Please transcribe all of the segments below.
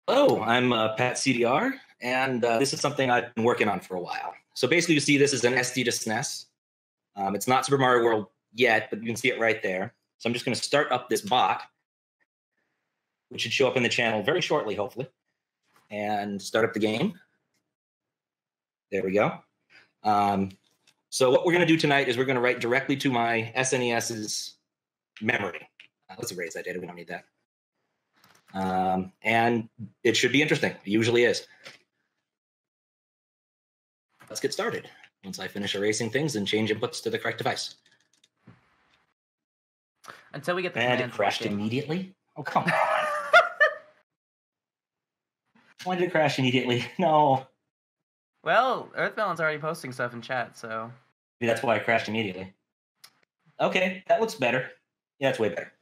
Hello, I'm PatCDR, and this is something I've been working on for a while. So basically, you see this is an SD to SNES. It's not Super Mario World yet, but you can see it right there. So I'm just going to start up this bot, which should show up in the channel very shortly, hopefully, and start up the game. There we go. So what we're going to do tonight is we're going to write directly to my SNES's memory. Let's erase that data. We don't need that. And it should be interesting. It usually is. Let's get started once I finish erasing things and change inputs to the correct device. Until we get the and it crashed immediately? Oh, come on. Why did it crash immediately? No. Well, Earthbound's already posting stuff in chat, so... Maybe that's why it crashed immediately. Okay, that looks better. Yeah, it's way better.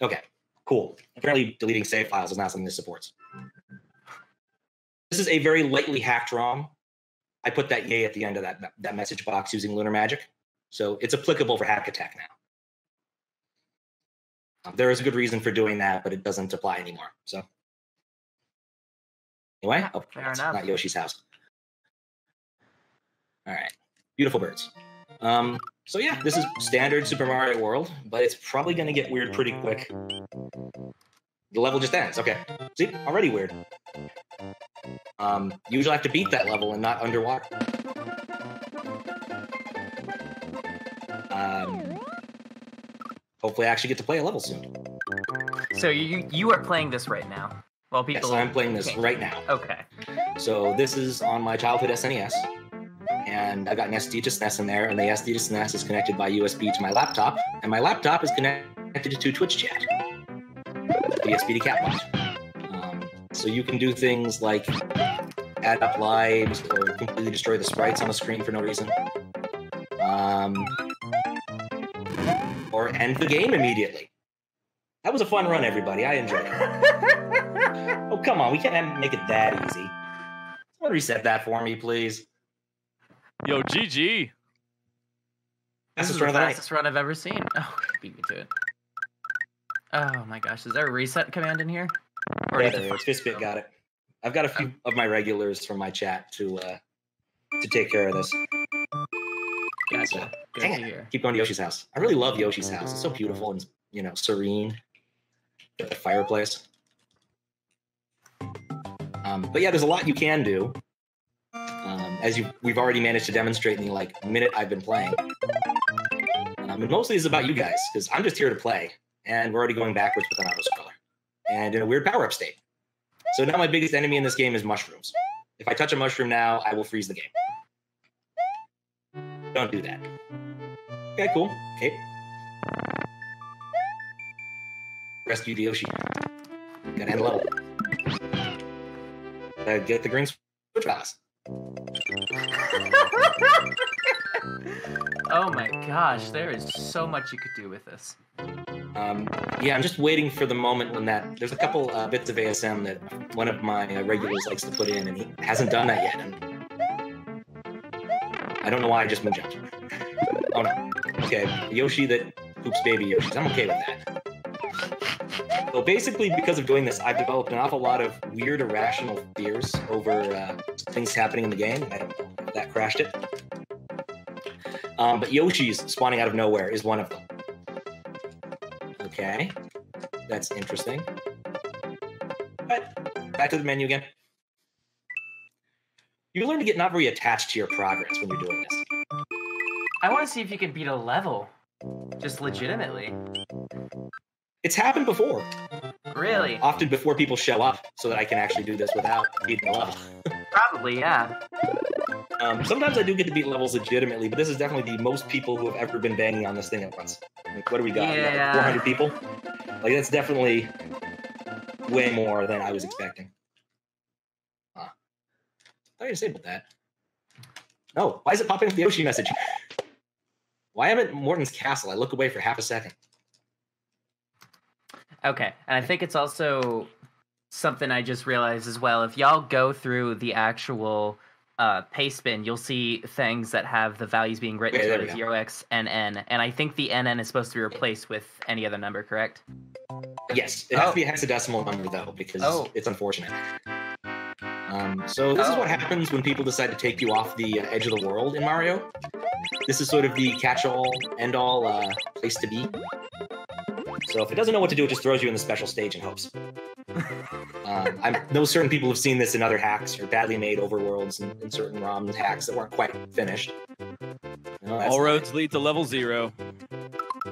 Okay, cool. Apparently deleting save files is not something this supports. This is a very lightly hacked ROM. I put that yay at the end of that message box using Lunar Magic. So it's applicable for hack attack now. There is a good reason for doing that, but it doesn't apply anymore. So anyway, oh, fair enough. Not Yoshi's house. All right, beautiful birds. So yeah, this is standard Super Mario World, but it's probably going to get weird pretty quick. The level just ends. Okay, see, already weird. Usually I have to beat that level and not underwater. Hopefully I actually get to play a level soon. So you are playing this right now? Well, people. Yes, I'm playing this right now. Okay. So this is on my childhood SNES, and I got an SD to SNES in there, and the SD to SNES is connected by USB to my laptop, and my laptop is connected to Twitch chat, the SPD Catbot. So you can do things like add up lives or completely destroy the sprites on the screen for no reason. Or end the game immediately. That was a fun run, everybody. I enjoyed it. Oh, come on. We can't make it that easy. Someone reset that for me, please. Yo, GG. This is the fastest run I've ever seen. Oh, beat me to it. Oh my gosh, is there a reset command in here? Or yeah, there is. Fistbit got it. I've got a few of my regulars from my chat to take care of this. Gotcha. So, Good dang to it. hear. Keep going to Yoshi's house. I really love Yoshi's house. It's so beautiful and, you know, serene. Got the fireplace. But yeah, there's a lot you can do. As we've already managed to demonstrate in the minute I've been playing. And mostly it's about you guys, because I'm just here to play, and we're already going backwards with an autoscroller. And in a weird power-up state. So now my biggest enemy in this game is mushrooms. If I touch a mushroom now, I will freeze the game. Don't do that. Okay, cool. Okay. Rescue the Yoshi. Gotta end the level. Get the green switch box. Oh my gosh, there is so much you could do with this. Yeah, I'm just waiting for the moment when there's a couple bits of ASM that one of my regulars likes to put in, and he hasn't done that yet. And I don't know why I just moved jumped. Oh no. Okay, Yoshi that poops baby Yoshis. I'm okay with that. So basically, because of doing this, I've developed an awful lot of weird, irrational fears over things happening in the game. I don't know if that crashed it. But Yoshi's spawning out of nowhere is one of them. Okay, that's interesting. But back to the menu again. You learn to get not very attached to your progress when you're doing this. I want to see if you can beat a level. Just legitimately. It's happened before. Really? Often before people show up, so that I can actually do this without beating the level. Probably, yeah. Sometimes I do get to beat levels legitimately, but this is definitely the most people who have ever been banging on this thing at once. Like, what do we got? Yeah. 400 people? Like, that's definitely way more than I was expecting. Huh. I disabled that. No, why is it popping up the Yoshi message? Why am I at Morton's Castle? I look away for half a second. Okay, and I think it's also something I just realized as well. If y'all go through the actual paste bin, you'll see things that have the values being written to it as 0xNN, and I think the NN is supposed to be replaced with any other number, correct? Yes, it has to be a hexadecimal number though, because it's unfortunate. So this is what happens when people decide to take you off the edge of the world in Mario. This is sort of the catch-all, end-all place to be. So if it doesn't know what to do, it just throws you in the special stage and hopes. I know certain people have seen this in other hacks or badly made overworlds and certain ROM hacks that weren't quite finished. All roads lead to level 0.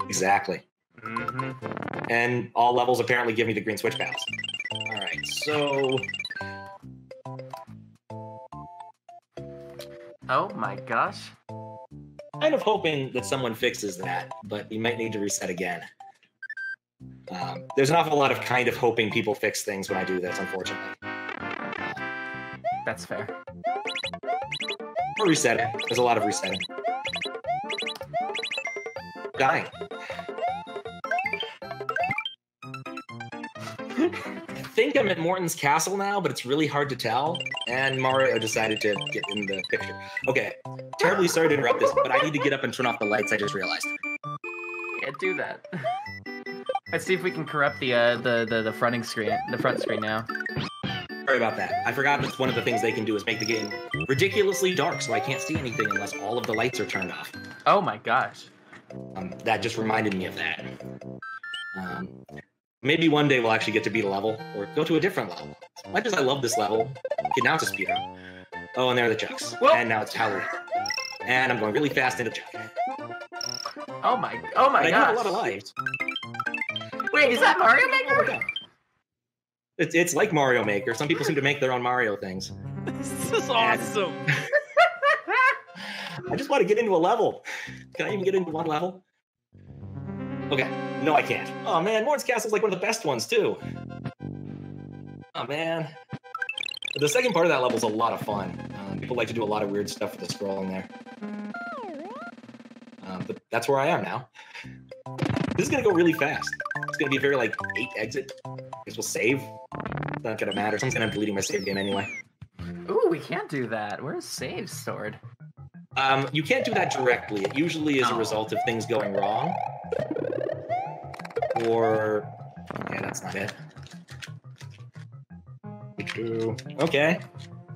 Exactly. And all levels apparently give me the green switch pals. All right, so... Oh my gosh. Kind of hoping that someone fixes that, but we might need to reset again. There's an awful lot of kind of hoping people fix things when I do this, unfortunately. That's fair. Or resetting. There's a lot of resetting. Dying. I think I'm at Morton's Castle now, but it's really hard to tell. And Mario decided to get in the picture. Okay, terribly sorry to interrupt this, but I need to get up and turn off the lights, I just realized. Yeah, do that. Let's see if we can corrupt the front screen now. Sorry about that. I forgot that one of the things they can do is make the game ridiculously dark, so I can't see anything unless all of the lights are turned off. Oh my gosh. That just reminded me of that. Maybe one day we'll actually get to beat a level, or go to a different level. As much as I love this level, okay, now it's a speedrun. Oh, and there are the chucks. Whoa. And now it's Howard. And I'm going really fast into chuck. Oh my but gosh. I got a lot of lives. Wait, is that Mario Maker? It's like Mario Maker. Some people seem to make their own Mario things. This is awesome. I just want to get into a level. Can I even get into one level? Okay. No, I can't. Oh, man. Morton's Castle is like one of the best ones, too. Oh, man. The second part of that level is a lot of fun. People like to do a lot of weird stuff with the scrolling there. But that's where I am now. This is going to go really fast. It's going to be a very, 8 exit. I guess we'll save. It's not going to matter. Someone's going to end up deleting my save game anyway. Ooh, we can't do that. Where's saves stored? You can't do that directly. It usually is a result of things going wrong. Or... yeah, that's not it. Okay.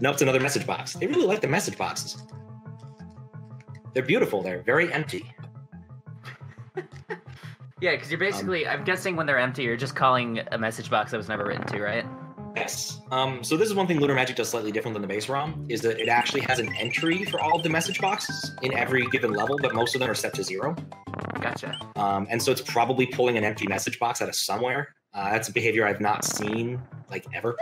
No, it's another message box. They really like the message boxes. They're beautiful. They're very empty. Yeah, because you're basically, I'm guessing when they're empty, you're just calling a message box that was never written to, right? Yes. So this is one thing Lunar Magic does slightly different than the base ROM, is that it actually has an entry for all of the message boxes in every given level, but most of them are set to 0. Gotcha. And so it's probably pulling an empty message box out of somewhere. That's a behavior I've not seen, ever.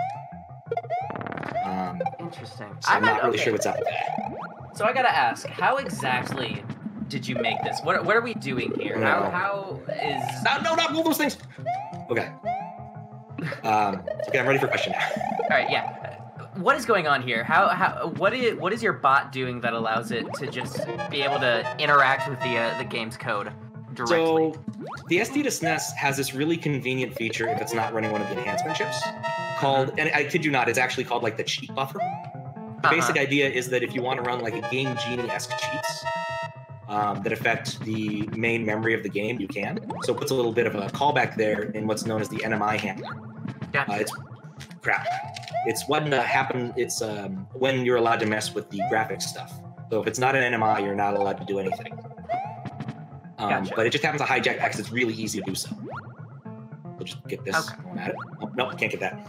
Interesting. So I'm not really sure what's up with that. So I gotta ask, how exactly did you make this? What are we doing here? No. How is... No, not all those things! Okay. Okay, I'm ready for question now. All right, yeah. What is going on here? What is your bot doing that allows it to just be able to interact with the game's code directly? So the SD to SNES has this really convenient feature if it's not running one of the enhancement chips called, and I kid you not, it's actually called the cheat buffer. The basic idea is that if you want to run a Game Genie-esque cheats that affect the main memory of the game, you can. So it puts a little bit of a callback there in what's known as the NMI handler. Gotcha. It's crap. It's when It's when you're allowed to mess with the graphics stuff. So if it's not an NMI, you're not allowed to do anything. Gotcha. But it just happens to hijack because it's really easy to do so. We'll just get this at it. Oh, no, can't get that.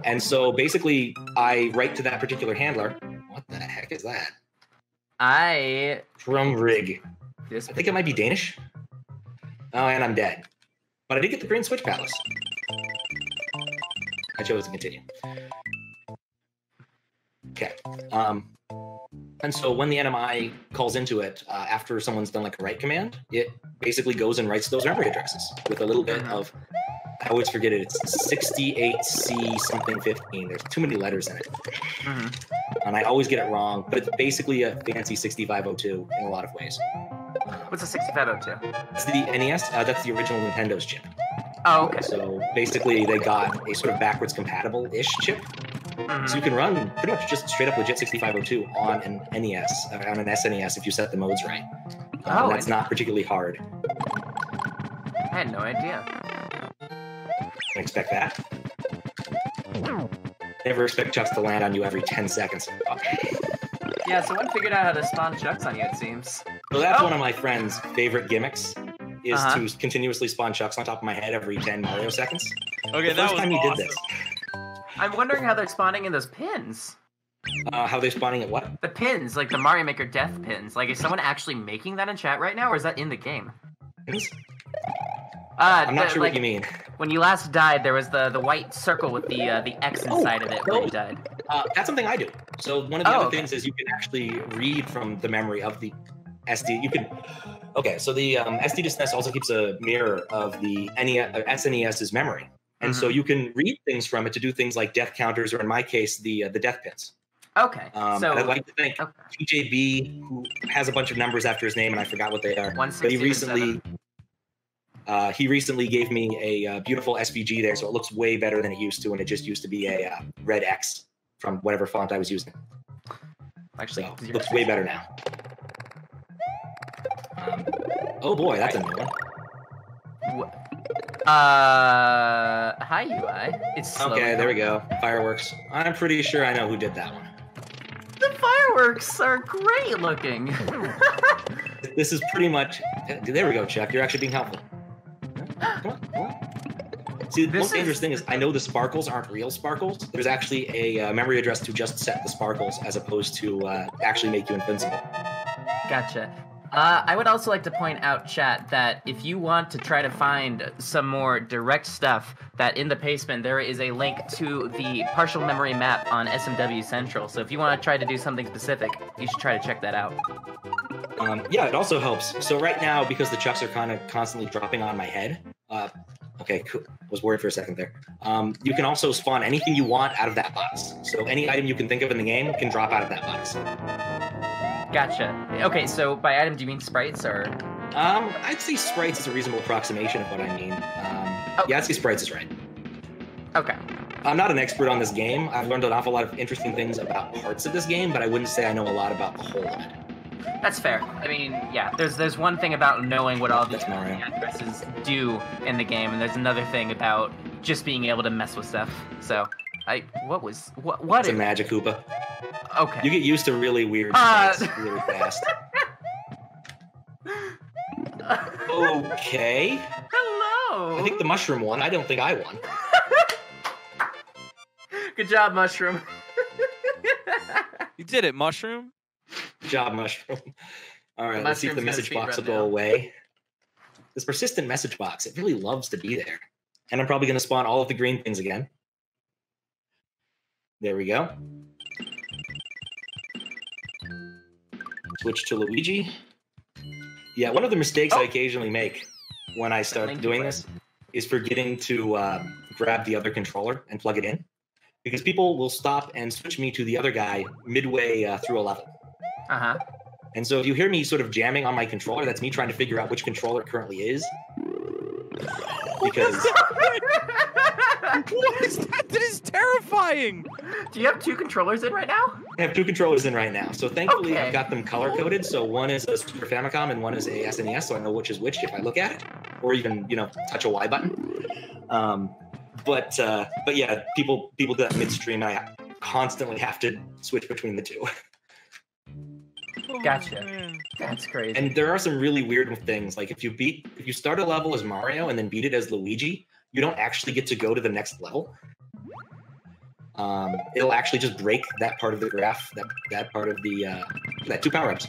And so basically, I write to that particular handler. What the heck is that? Drum rig. I think it might be Danish. Oh, and I'm dead. But I did get the green switch palace. I chose to continue. Okay. And so when the NMI calls into it, after someone's done a write command, it basically goes and writes those memory addresses with a little bit of, I always forget it, it's 68C something 15. There's too many letters in it. And I always get it wrong, but it's basically a fancy 6502 in a lot of ways. What's a 6502? That's the NES. That's the original Nintendo's chip. Oh, okay. So basically they got a sort of backwards compatible-ish chip. So you can run pretty much just straight up legit 6502 on an NES, on an SNES if you set the modes right. That's not particularly hard. I had no idea. can expect that. Never expect chucks to land on you every 10 seconds. Oh. Yeah, someone figured out how to spawn chucks on you, it seems. So that's one of my friend's favorite gimmicks, is to continuously spawn chucks on top of my head every 10 Mario seconds. Okay, the first time he did this. I'm wondering how they're spawning in those pins. How they're spawning at what? The pins, like the Mario Maker death pins. Like, is someone actually making that in chat right now, or is that in the game? Pins? I'm not sure like, what you mean. When you last died, there was the white circle with the X inside of it when you died. That's something I do. So one of the other things is you can actually read from the memory of the SD. You can. Okay, so the SD to SNES also keeps a mirror of the SNES's memory, and so you can read things from it to do things like death counters, or in my case, the death pins. Okay. So I'd like to thank TJB, who has a bunch of numbers after his name, and I forgot what they are. But he recently gave me a beautiful SVG there, so it looks way better than it used to, and it just used to be a red X from whatever font I was using. Actually, so it looks way better now. Oh boy, that's a new one. Hi UI. It's okay. There we go. Fireworks. I'm pretty sure I know who did that one. The fireworks are great looking. This is pretty much. There we go, Chuck. You're actually being helpful. Come on. See, the most dangerous thing is I know the sparkles aren't real sparkles. There's actually a memory address to just set the sparkles as opposed to actually make you invincible. Gotcha. I would also like to point out, chat, that if you want to try to find some more direct stuff, that in the pastebin there is a link to the partial memory map on SMW Central. So if you want to try to do something specific, you should try to check that out. Yeah, it also helps. So right now, because the chucks are kind of constantly dropping on my head, okay, cool. I was worried for a second there. You can also spawn anything you want out of that box. So any item you can think of in the game can drop out of that box. Gotcha. Okay, so by item, do you mean sprites, or? I'd say sprites is a reasonable approximation of what I mean. Yeah, I'd say sprites is right. Okay. I'm not an expert on this game. I've learned an awful lot of interesting things about parts of this game, but I wouldn't say I know a lot about the whole of it. That's fair. I mean, yeah, there's one thing about knowing what all these addresses do in the game, and there's another thing about just being able to mess with stuff. So, what? It's a Magic Koopa. Okay. You get used to really weird things really fast. Okay. Hello. I think the mushroom won. I don't think I won. Good job, Mushroom. You did it, Mushroom. Good job, Mushroom. All right, let's see if the message box will go away. This persistent message box, it really loves to be there. And I'm probably going to spawn all of the green things again. There we go. Switch to Luigi. Yeah, one of the mistakes I occasionally make when I start doing this is forgetting to grab the other controller and plug it in. Because people will stop and switch me to the other guy midway through a level. Uh-huh. And so if you hear me sort of jamming on my controller, that's me trying to figure out which controller it currently is. Because... What is that? That is terrifying! Do you have two controllers in right now? I have two controllers in right now. So thankfully I've got them color-coded. So one is a Super Famicom and one is a SNES, so I know which is which if I look at it. Or even, touch a Y button. But yeah, people do that midstream, and I constantly have to switch between the two. Gotcha. That's crazy. And there are some really weird things. Like if you start a level as Mario and then beat it as Luigi, you don't actually get to go to the next level. It'll actually just break that part of the graph, that part of the that two power-ups.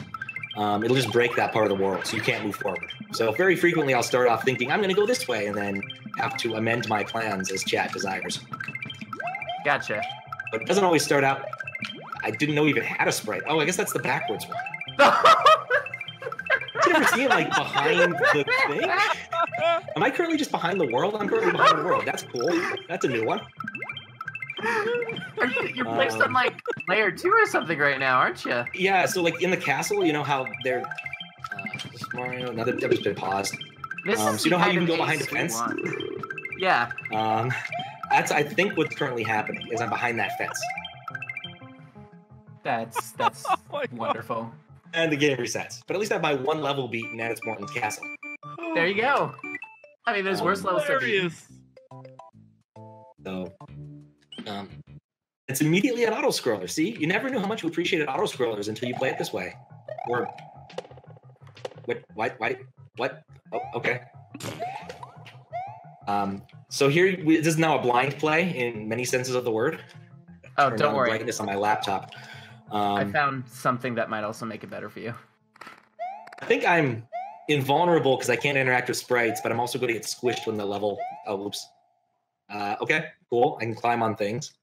It'll just break that part of the world, so you can't move forward. So very frequently I'll start off thinking, I'm going to go this way, and then have to amend my plans as chat desires. Gotcha. But it doesn't always start out... I didn't know we even had a sprite. Oh, I guess that's the backwards one. Did you ever see it, behind the thing? Am I currently just behind the world? I'm currently behind the world. That's cool. That's a new one. You're placed on, layer 2 or something right now, aren't you? Yeah, so, in the castle, you know how they're... Mario... Now, that just been paused. So you know how you can go behind a fence? Yeah. That's, I think, what's currently happening, is I'm behind that fence. That's wonderful. And the game resets. But at least I have my one level beaten, and it's Morton's Castle. There you go. I mean, there's worse levels to beat. So it's immediately an auto-scroller. See? You never knew how much you appreciated auto-scrollers until you play it this way. Or what? What? Oh, okay. So here, this is now a blind play in many senses of the word. Oh, Turn don't down worry. the brightness on my laptop. I found something that might also make it better for you. I think I'm invulnerable because I can't interact with sprites, but I'm also going to get squished when the level. Oh, whoops. Okay, cool. I can climb on things.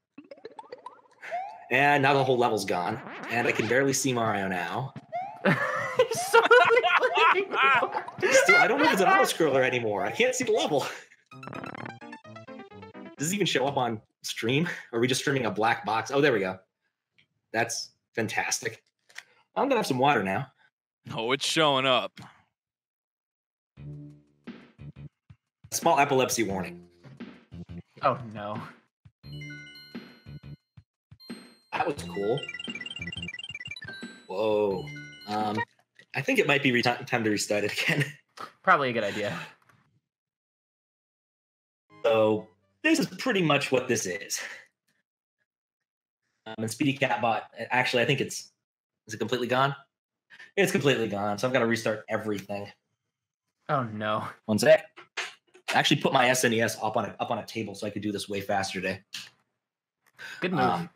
And now the whole level's gone, and I can barely see Mario now. So Still, I don't know if it's an auto-scroller anymore. I can't see the level. Does this even show up on stream? Or are we just streaming a black box? Oh, there we go. That's fantastic. I'm going to have some water now. Oh, it's showing up. Small epilepsy warning. Oh, no. That was cool. Whoa. I think it might be time to restart it again. Probably a good idea. So this is pretty much what this is. And Speedy Catbot, actually, I think is it completely gone? It's completely gone, so I've got to restart everything. Oh, no. One sec. I actually put my SNES up on a table so I could do this way faster today. Good move.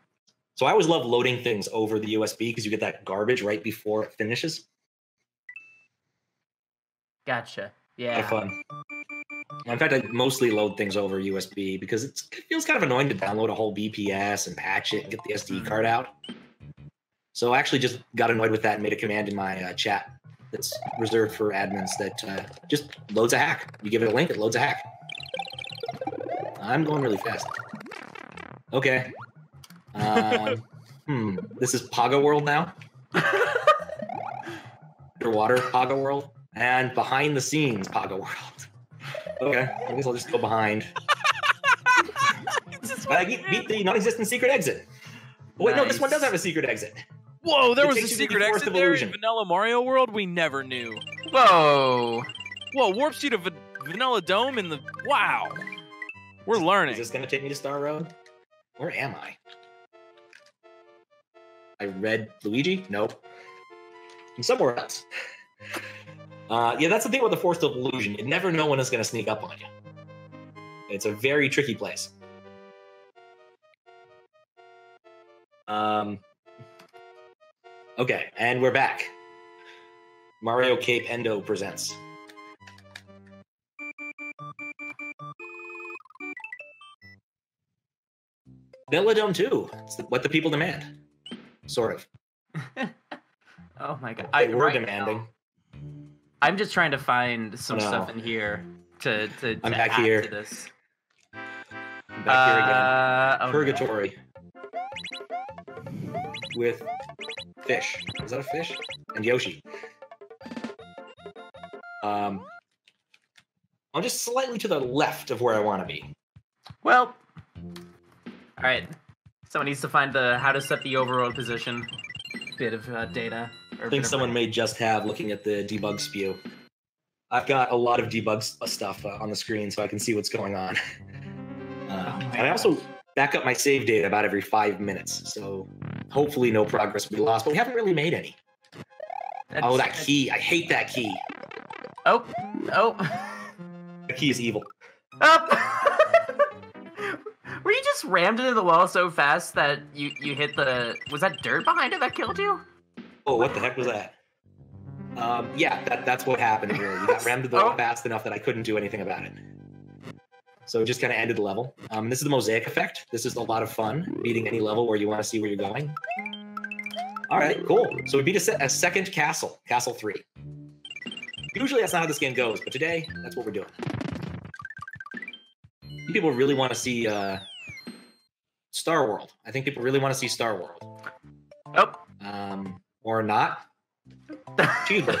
So I always love loading things over the USB because you get that garbage right before it finishes. Gotcha. A Yeah. lot of fun. In fact, I mostly load things over USB because it feels kind of annoying to download a whole BPS and patch it and get the SD card out. So I actually just got annoyed with that and made a command in my chat that's reserved for admins that just loads a hack. You give it a link, it loads a hack. I'm going really fast. Okay. This is Paga World now. Underwater Paga World. And behind the scenes Paga World. Okay, I guess I'll just go behind. I beat the non-existent secret exit. Oh, wait, no, this one does have a secret exit. Whoa, there It was a takes you to the secret Forest exit of there Illusion. in Vanilla Mario World we never knew. Whoa. Whoa, Warp Speed of Vanilla Dome in the... Wow. We're learning. Is this going to take me to Star Road? Where am I? I read Luigi? Nope. I'm somewhere else. Yeah, that's the thing with the Forest of Illusion. You never know when it's going to sneak up on you. It's a very tricky place. Okay, and we're back. Mario Cape Endo presents. Vanilla Dome 2. It's what the people demand. Sort of. Oh my god. They were right demanding. now, I'm just trying to find some No. stuff in here to I'm back add here. to this. I'm back here again. Oh, no. Purgatory. With fish. Is that a fish? And Yoshi. I'm just slightly to the left of where I want to be. Well, all right. Someone needs to find the how to set the overworld position bit of data. I think someone may just have looking at the debug spew. I've got a lot of debug stuff on the screen so I can see what's going on. And I also back up my save data about every 5 minutes, so hopefully no progress will be lost, but we haven't really made any. Oh, that key. I hate that key. Oh. The key is evil. Were you just rammed into the wall so fast that you hit the... Was that dirt behind it that killed you? Oh, what the heck was that? Yeah, that's what happened here. You got rammed to the wall fast enough that I couldn't do anything about it. So it just kind of ended the level. This is the mosaic effect. This is a lot of fun, beating any level where you want to see where you're going. All right, cool. So we beat a second castle, Castle 3. Usually that's not how this game goes, but today, that's what we're doing. People really want to see Star World. I think people really want to see Star World. Oh. Or not. Cheeseburger.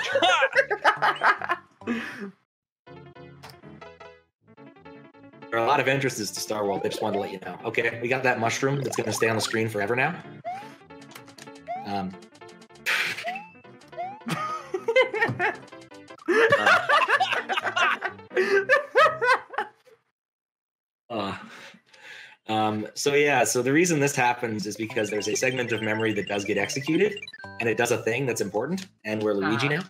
There are a lot of entrances to Star World. I just wanted to let you know. Okay, we got that mushroom that's going to stay on the screen forever now. So the reason this happens is because there's a segment of memory that does get executed, and it does a thing that's important, and we're Luigi now.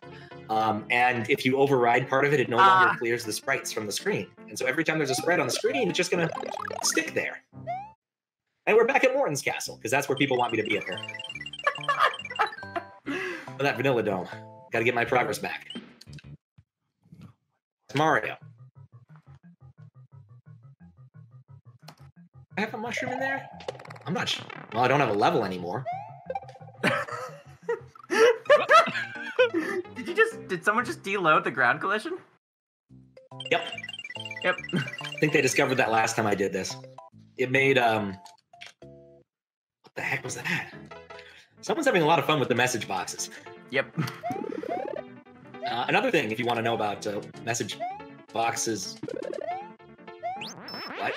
And if you override part of it, it no longer clears the sprites from the screen. And so every time there's a sprite on the screen, it's just gonna stick there. And we're back at Morton's Castle, because that's where people want me to be up here. That Vanilla Dome. Gotta get my progress back. It's Mario. I have a mushroom in there? I'm not sure. Well, I don't have a level anymore. Did someone just deload the ground collision? Yep. Yep. I think they discovered that last time I did this. It made, what the heck was that? Someone's having a lot of fun with the message boxes. Yep. Another thing, if you want to know about message boxes... What?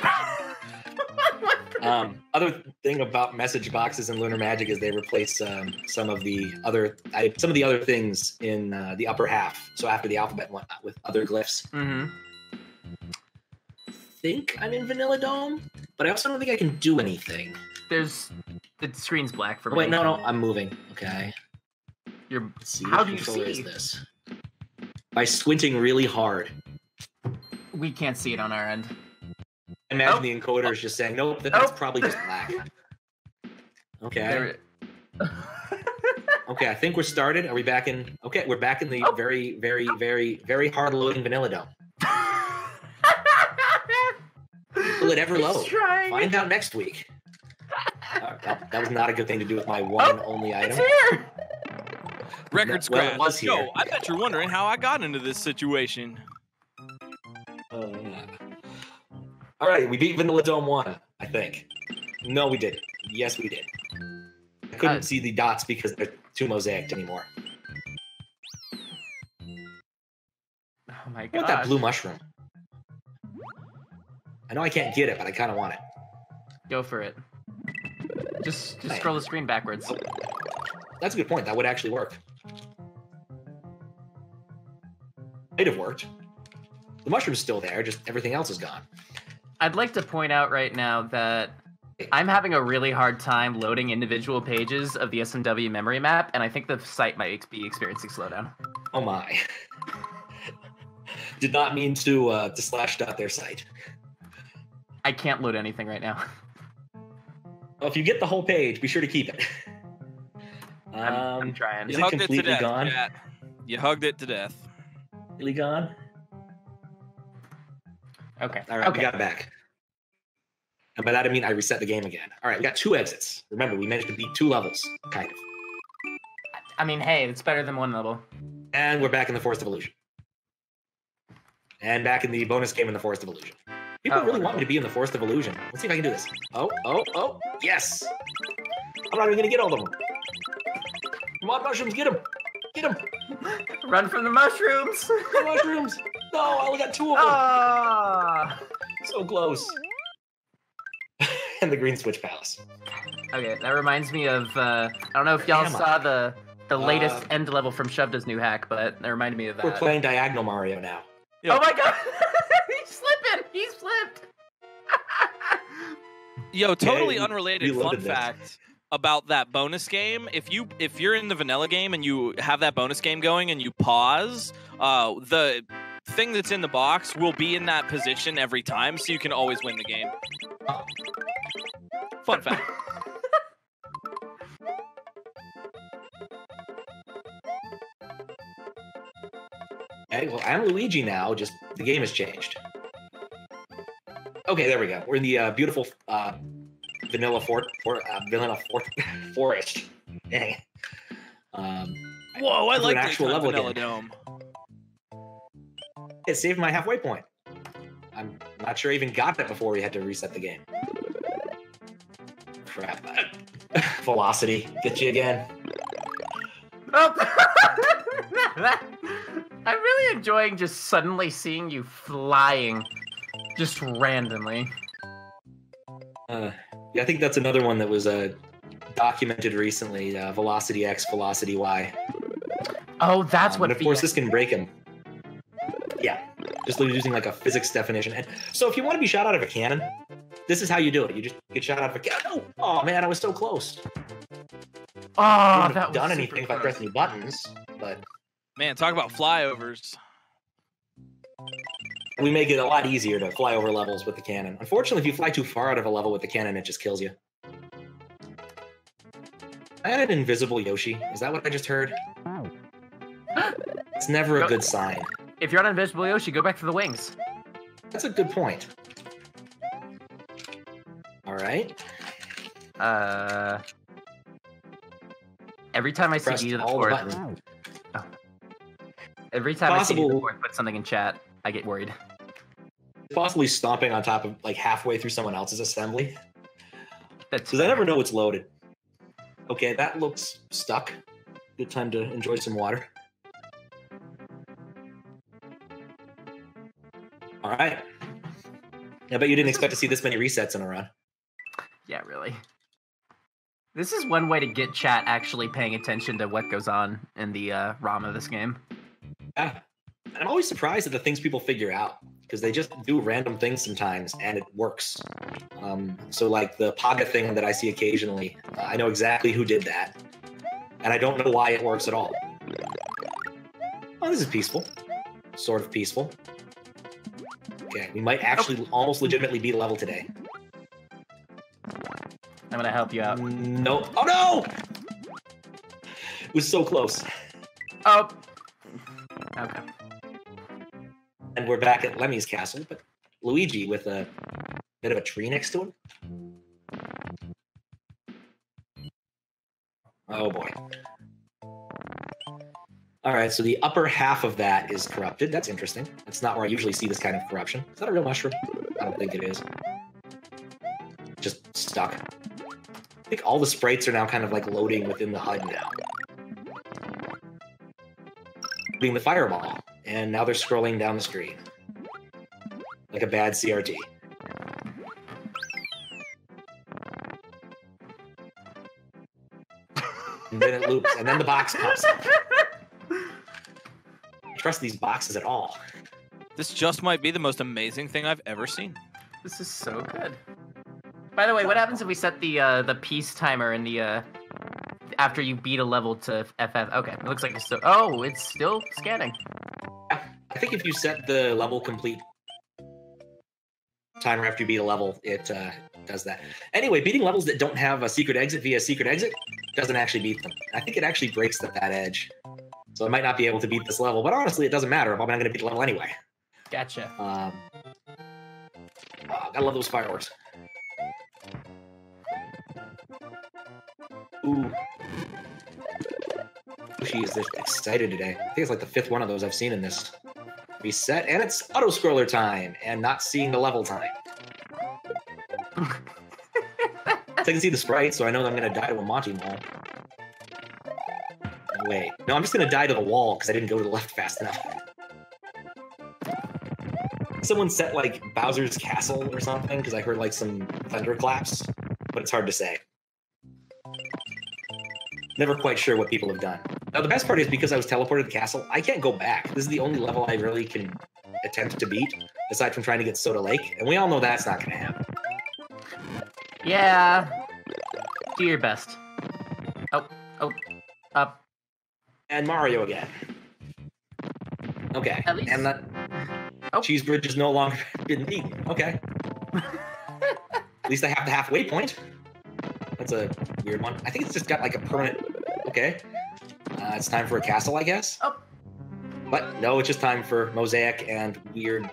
Other thing about message boxes in Lunar Magic is they replace some of the other things in the upper half. So after the alphabet and whatnot, with other glyphs. Mm-hmm. I think I'm in Vanilla Dome, but I also don't think I can do anything. The screen's black for me. Wait, no, I'm moving. Okay. Let's see, how do you see? Is this? By squinting really hard. We can't see it on our end. Imagine the encoder is just saying, nope, that's probably just black. Okay. Okay, I think we're started. Are we back in? Okay, we're back in the very, very, very, very hard loading Vanilla Dome. Will it ever load? Find out next week. That was not a good thing to do with my one and only item. It's here. Record scratch. Well, it was here. Yo, I bet you're wondering how I got into this situation. All right, we beat Vanilla Dome 1, I think. No, we didn't. Yes, we did. I couldn't see the dots because they're too mosaicked anymore. Oh my god. I want that blue mushroom. I know I can't get it, but I kind of want it. Go for it. Just scroll the screen backwards. Oh, that's a good point. That would actually work. Might have worked. The mushroom's still there, just everything else is gone. I'd like to point out right now that I'm having a really hard time loading individual pages of the SMW memory map, and I think the site might be experiencing slowdown. Oh my. Did not mean to slash out their site. I can't load anything right now. Well, if you get the whole page, be sure to keep it. I'm trying. Is it completely gone? Yeah. You hugged it to death. Completely gone? Okay. All right, we got it back. And by that I mean I reset the game again. All right, we got 2 exits. Remember, we managed to beat 2 levels, kind of. I mean, hey, it's better than 1 level. And we're back in the Forest of Illusion. And back in the bonus game in the Forest of Illusion. People really want me to be in the Forest of Illusion. Let's see if I can do this. Oh, yes! I'm not even gonna get all of them. Come on, mushrooms, get them! Get them! Run from the mushrooms! The mushrooms! No, I only got 2 of them! Ah! So close. And the Green Switch Palace. Okay, that reminds me of, I don't know if y'all saw the latest end level from Shovda's new hack, but that reminded me of that. We're playing Diagonal Mario now. Yo. Oh my god! He's slipping! He slipped! Yo, totally Yeah, unrelated fun fact about that bonus game. If you're in the vanilla game and you have that bonus game going and you pause, the thing that's in the box will be in that position every time, so you can always win the game. Fun fact. Okay, well, I'm Luigi now, just the game has changed. Okay, there we go. We're in the beautiful vanilla forest. Dang. Whoa, I like an actual level Vanilla again. Dome. It saved my halfway point. I'm not sure I even got that before we had to reset the game. Crap. Velocity, get you again. Oh. I'm really enjoying just suddenly seeing you flying, just randomly. Yeah, I think that's another one that was documented recently. Velocity X, Velocity Y. Oh, that's what. And of course, this can break him. Yeah, just using like a physics definition. And so, if you want to be shot out of a cannon, this is how you do it. You just get shot out of a cannon. Oh man, I was so close. Oh, I wouldn't that have was done super anything if I close. pressed any buttons, but Man, talk about flyovers. we make it a lot easier to fly over levels with the cannon. Unfortunately, if you fly too far out of a level with the cannon, it just kills you. I had an invisible Yoshi. Is that what I just heard? It's never a good sign. If you're on Invisible Yoshi, go back to the wings. That's a good point. All right. Every time I see Pressed E to the all the fourth, buttons. every time I see E to the Possible- fourth, put something in chat, I get worried. Possibly stomping on top of like halfway through someone else's assembly. That's Because I never know what's loaded. Okay, that looks stuck. Good time to enjoy some water. All right. I bet you didn't expect to see this many resets in a run. Yeah, really. This is one way to get chat actually paying attention to what goes on in the ROM of this game. Yeah. And I'm always surprised at the things people figure out because they just do random things sometimes and it works. So like the Paga thing that I see occasionally, I know exactly who did that. And I don't know why it works at all. Oh, this is peaceful. Sort of peaceful. Okay, we might actually almost legitimately beat a level today. I'm gonna help you out. No. Oh no! It was so close. Oh. Okay. And we're back at Lemmy's castle, but Luigi with a bit of a tree next to him. Oh boy. All right, so the upper half of that is corrupted. That's interesting. That's not where I usually see this kind of corruption. Is that a real mushroom? I don't think it is. Just stuck. I think all the sprites are now kind of like loading within the HUD now. Being the fireball, and now they're scrolling down the screen. Like a bad CRT. And then it loops, and then the box pops up. I don't trust these boxes at all. This just might be the most amazing thing I've ever seen. This is so good. By the way, what happens if we set the peace timer in the after you beat a level to FF? Okay, it looks like it's still. Oh, it's still scanning. I think if you set the level complete timer after you beat a level, it does that. Anyway, beating levels that don't have a secret exit via secret exit doesn't actually beat them. I think it actually breaks that edge. So I might not be able to beat this level, but honestly, it doesn't matter. I'm not going to beat the level anyway. Gotcha. Oh, gotta love those fireworks. Ooh. She is just excited today. I think it's like the 5th one of those I've seen in this. Reset, and it's auto-scroller time, and not seeing the level time. So I can see the sprites, so I know that I'm going to die to a Monty Mall. Wait. No, I'm just going to die to the wall, because I didn't go to the left fast enough. Someone set, like, Bowser's Castle or something, because I heard, like, some thunderclaps, but it's hard to say. Never quite sure what people have done. Now, the best part is because I was teleported to the castle, I can't go back. This is the only level I really can attempt to beat, aside from trying to get Soda Lake, and we all know that's not going to happen. Yeah. Do your best. Oh, up. And Mario again. Okay, At least- and that Oh. cheese bridge has no longer been beaten. Okay. At least I have the halfway point. That's a weird one. I think it's just got like a permanent... Okay. It's time for a castle, I guess? Oh. But no, it's just time for Mosaic and weird...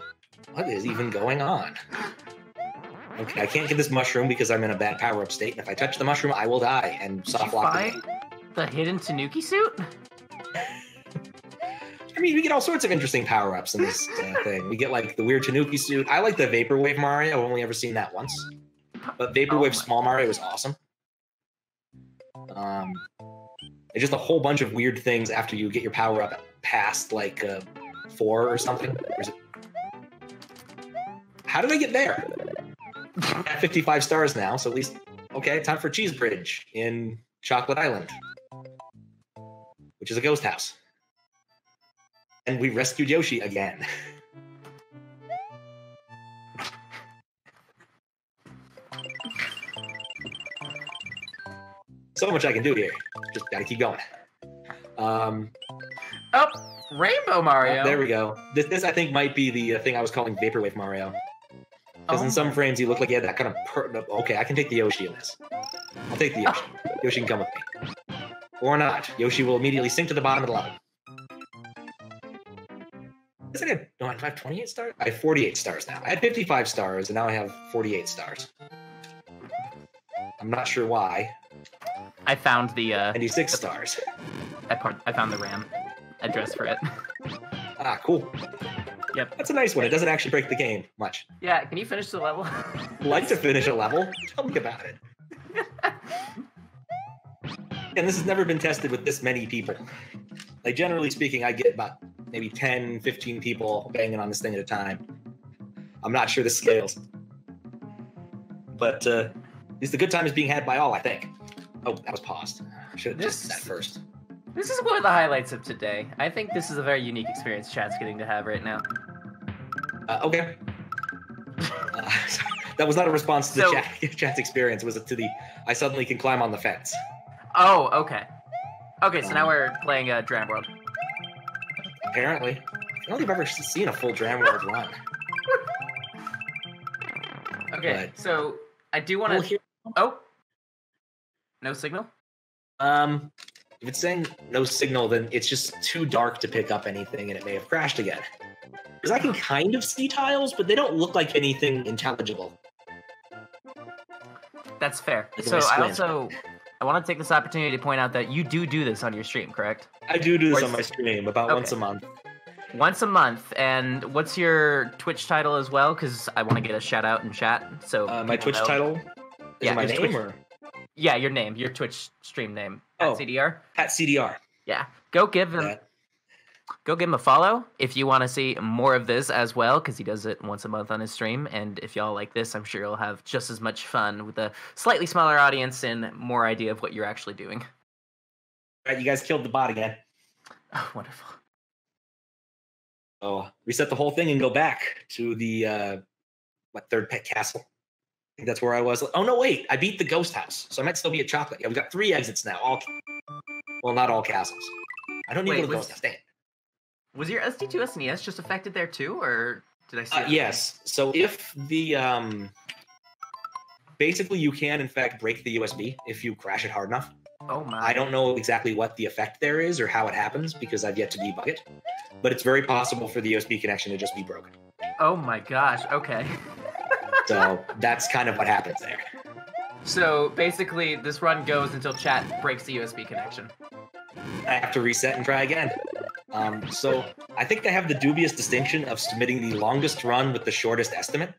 What is even going on? Okay, I can't get this mushroom because I'm in a bad power-up state, and if I touch the mushroom, I will die and Did you soft lock the find game. the hidden Tanuki suit? I mean, we get all sorts of interesting power-ups in this thing. We get like the weird Tanuki suit. I like the Vaporwave Mario. I've only ever seen that once. But Vaporwave Small Mario was awesome. It's just a whole bunch of weird things after you get your power-up past like 4 or something. Or is it... How did I get there? At 55 stars now, so at least... Okay, time for Cheese Bridge in Chocolate Island. Which is a ghost house. And we rescued Yoshi again. so much I can do here. Just gotta keep going. Oh, Rainbow Mario. There we go. This I think might be the thing I was calling Vaporwave Mario. Because in some frames he looked like he had that kind of okay, I can take the Yoshi in this. I'll take the Yoshi. Yoshi can come with me. Or not. Yoshi will immediately sink to the bottom of the level. No, I have 28 stars? I have 48 stars now. I had 55 stars, and now I have 48 stars. I'm not sure why. I found the 96 stars. I found the RAM address for it. Ah, cool. Yep. That's a nice one. It doesn't actually break the game much. Yeah, can you finish the level? Like to finish a level? Tell me about it. And this has never been tested with this many people. Like, generally speaking, I get about maybe 10, 15 people banging on this thing at a time. I'm not sure this scales. But at least the good time is being had by all, I think. Oh, that was paused. I should have tested that first. This is one of the highlights of today. I think this is a very unique experience chat's getting to have right now. Okay. That was not a response to the chat's experience. It was to the, I suddenly can climb on the fence. Oh, okay. Okay, so now we're playing Dram World. Apparently. I don't think I've ever seen a full Dram World run. Okay, so I do want to... Oh! No signal? If it's saying no signal, then it's just too dark to pick up anything, and it may have crashed again. Because I can kind of see tiles, but they don't look like anything intelligible. That's fair. So I want to take this opportunity to point out that you do this on your stream, correct? I do this on my stream about once a month. Once a month, and what's your Twitch title as well? Because I want to get a shout out in chat. So my Twitch title? Is it my name or? Yeah, your name, your Twitch stream name. PatCDR? PatCDR. Yeah. Go give him a follow if you want to see more of this as well, because he does it once a month on his stream. And if y'all like this, I'm sure you'll have just as much fun with a slightly smaller audience and more idea of what you're actually doing. All right, you guys killed the bot again. Oh, wonderful. Oh, reset the whole thing and go back to the third pet castle. I think that's where I was. Oh no, wait! I beat the ghost house, so I might still be at chocolate. Yeah, we got 3 exits now. Well, not all castles. I don't need to go to the ghost house. Dang it. Was your SD2 SNES just affected there too, or did I see? Yes. So if the basically you can in fact break the USB if you crash it hard enough. Oh my! I don't know exactly what the effect there is or how it happens because I've yet to debug it, but it's very possible for the USB connection to just be broken. Oh my gosh! Okay. So that's kind of what happens there. So basically, this run goes until chat breaks the USB connection. I have to reset and try again. So I think I have the dubious distinction of submitting the longest run with the shortest estimate.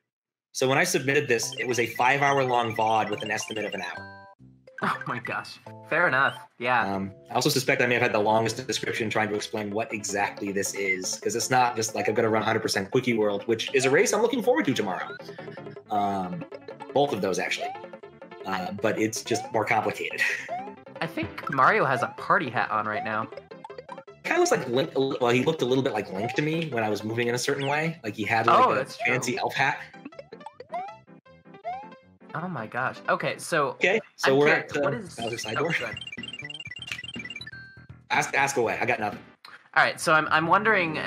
So when I submitted this, it was a 5-hour-long VOD with an estimate of an hour. Oh my gosh. Fair enough. Yeah. I also suspect I may have had the longest description trying to explain what exactly this is, because it's not just like I'm going to run 100% Quickie World, which is a race I'm looking forward to tomorrow. Both of those, actually. But it's just more complicated. I think Mario has a party hat on right now. Kind of looks like Link. Well, he looked a little bit like Link to me when I was moving in a certain way. Like he had like a fancy elf hat. Oh my gosh. Okay, so we're at Bowser's side door. Ask away. I got nothing. All right, so I'm wondering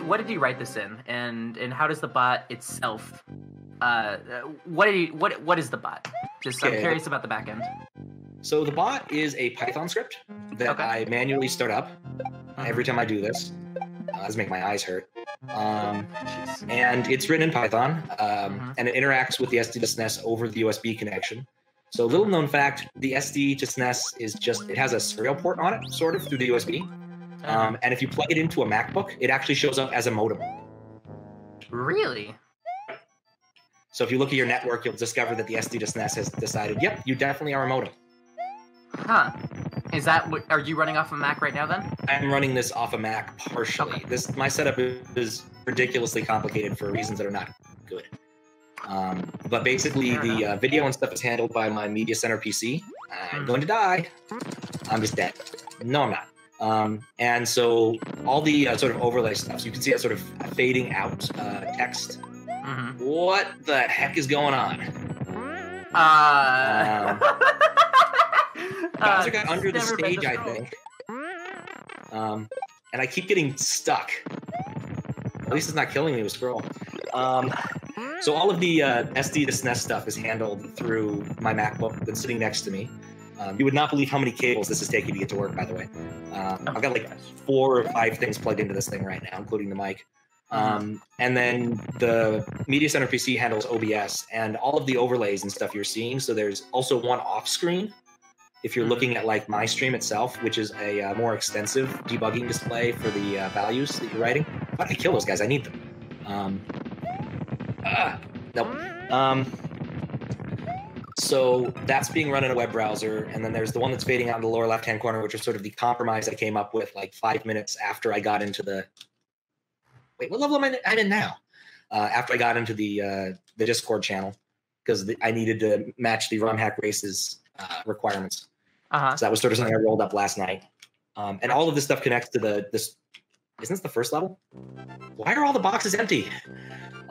what did you write this in, and how does the bot itself? What is the bot? Just I'm curious about the back end. So the bot is a Python script that I manually start up every time I do this. This make my eyes hurt. And it's written in Python, and it interacts with the SD to SNES over the USB connection. So little known fact, the SD to SNES it has a serial port on it, sort of, through the USB. And if you plug it into a MacBook, it actually shows up as a modem. Really? So if you look at your network, you'll discover that the SD to SNES has decided, yep, you definitely are a modem. Huh. Is that what, are you running off a Mac right now then? I'm running this off a Mac partially. Okay. My setup is ridiculously complicated for reasons that are not good. But basically the video and stuff is handled by my Media Center PC. I'm going to die. I'm just dead. No, I'm not. And so all the sort of overlay stuff, so you can see it sort of fading out text. What the heck is going on? Bowser got under the never been stage, I destroyed. think. And I keep getting stuck. At least it's not killing me with scroll. So all of the SD to SNES stuff is handled through my MacBook that's sitting next to me. You would not believe how many cables this is taking to get to work, by the way. I've got like 4 or 5 things plugged into this thing right now, including the mic. And then the Media Center PC handles OBS and all of the overlays and stuff you're seeing. So there's also one off screen. If you're looking at like my stream itself, which is a more extensive debugging display for the values that you're writing. Why did I kill those guys? I need them. Nope. So that's being run in a web browser. And then there's the one that's fading out in the lower left-hand corner, which is sort of the compromise I came up with like 5 minutes after I got into the... Wait, what level am I in now? After I got into the Discord channel, because I needed to match the ROM hack races requirements. So that was sort of something I rolled up last night. And all of this stuff connects to this. Isn't this the first level? Why are all the boxes empty?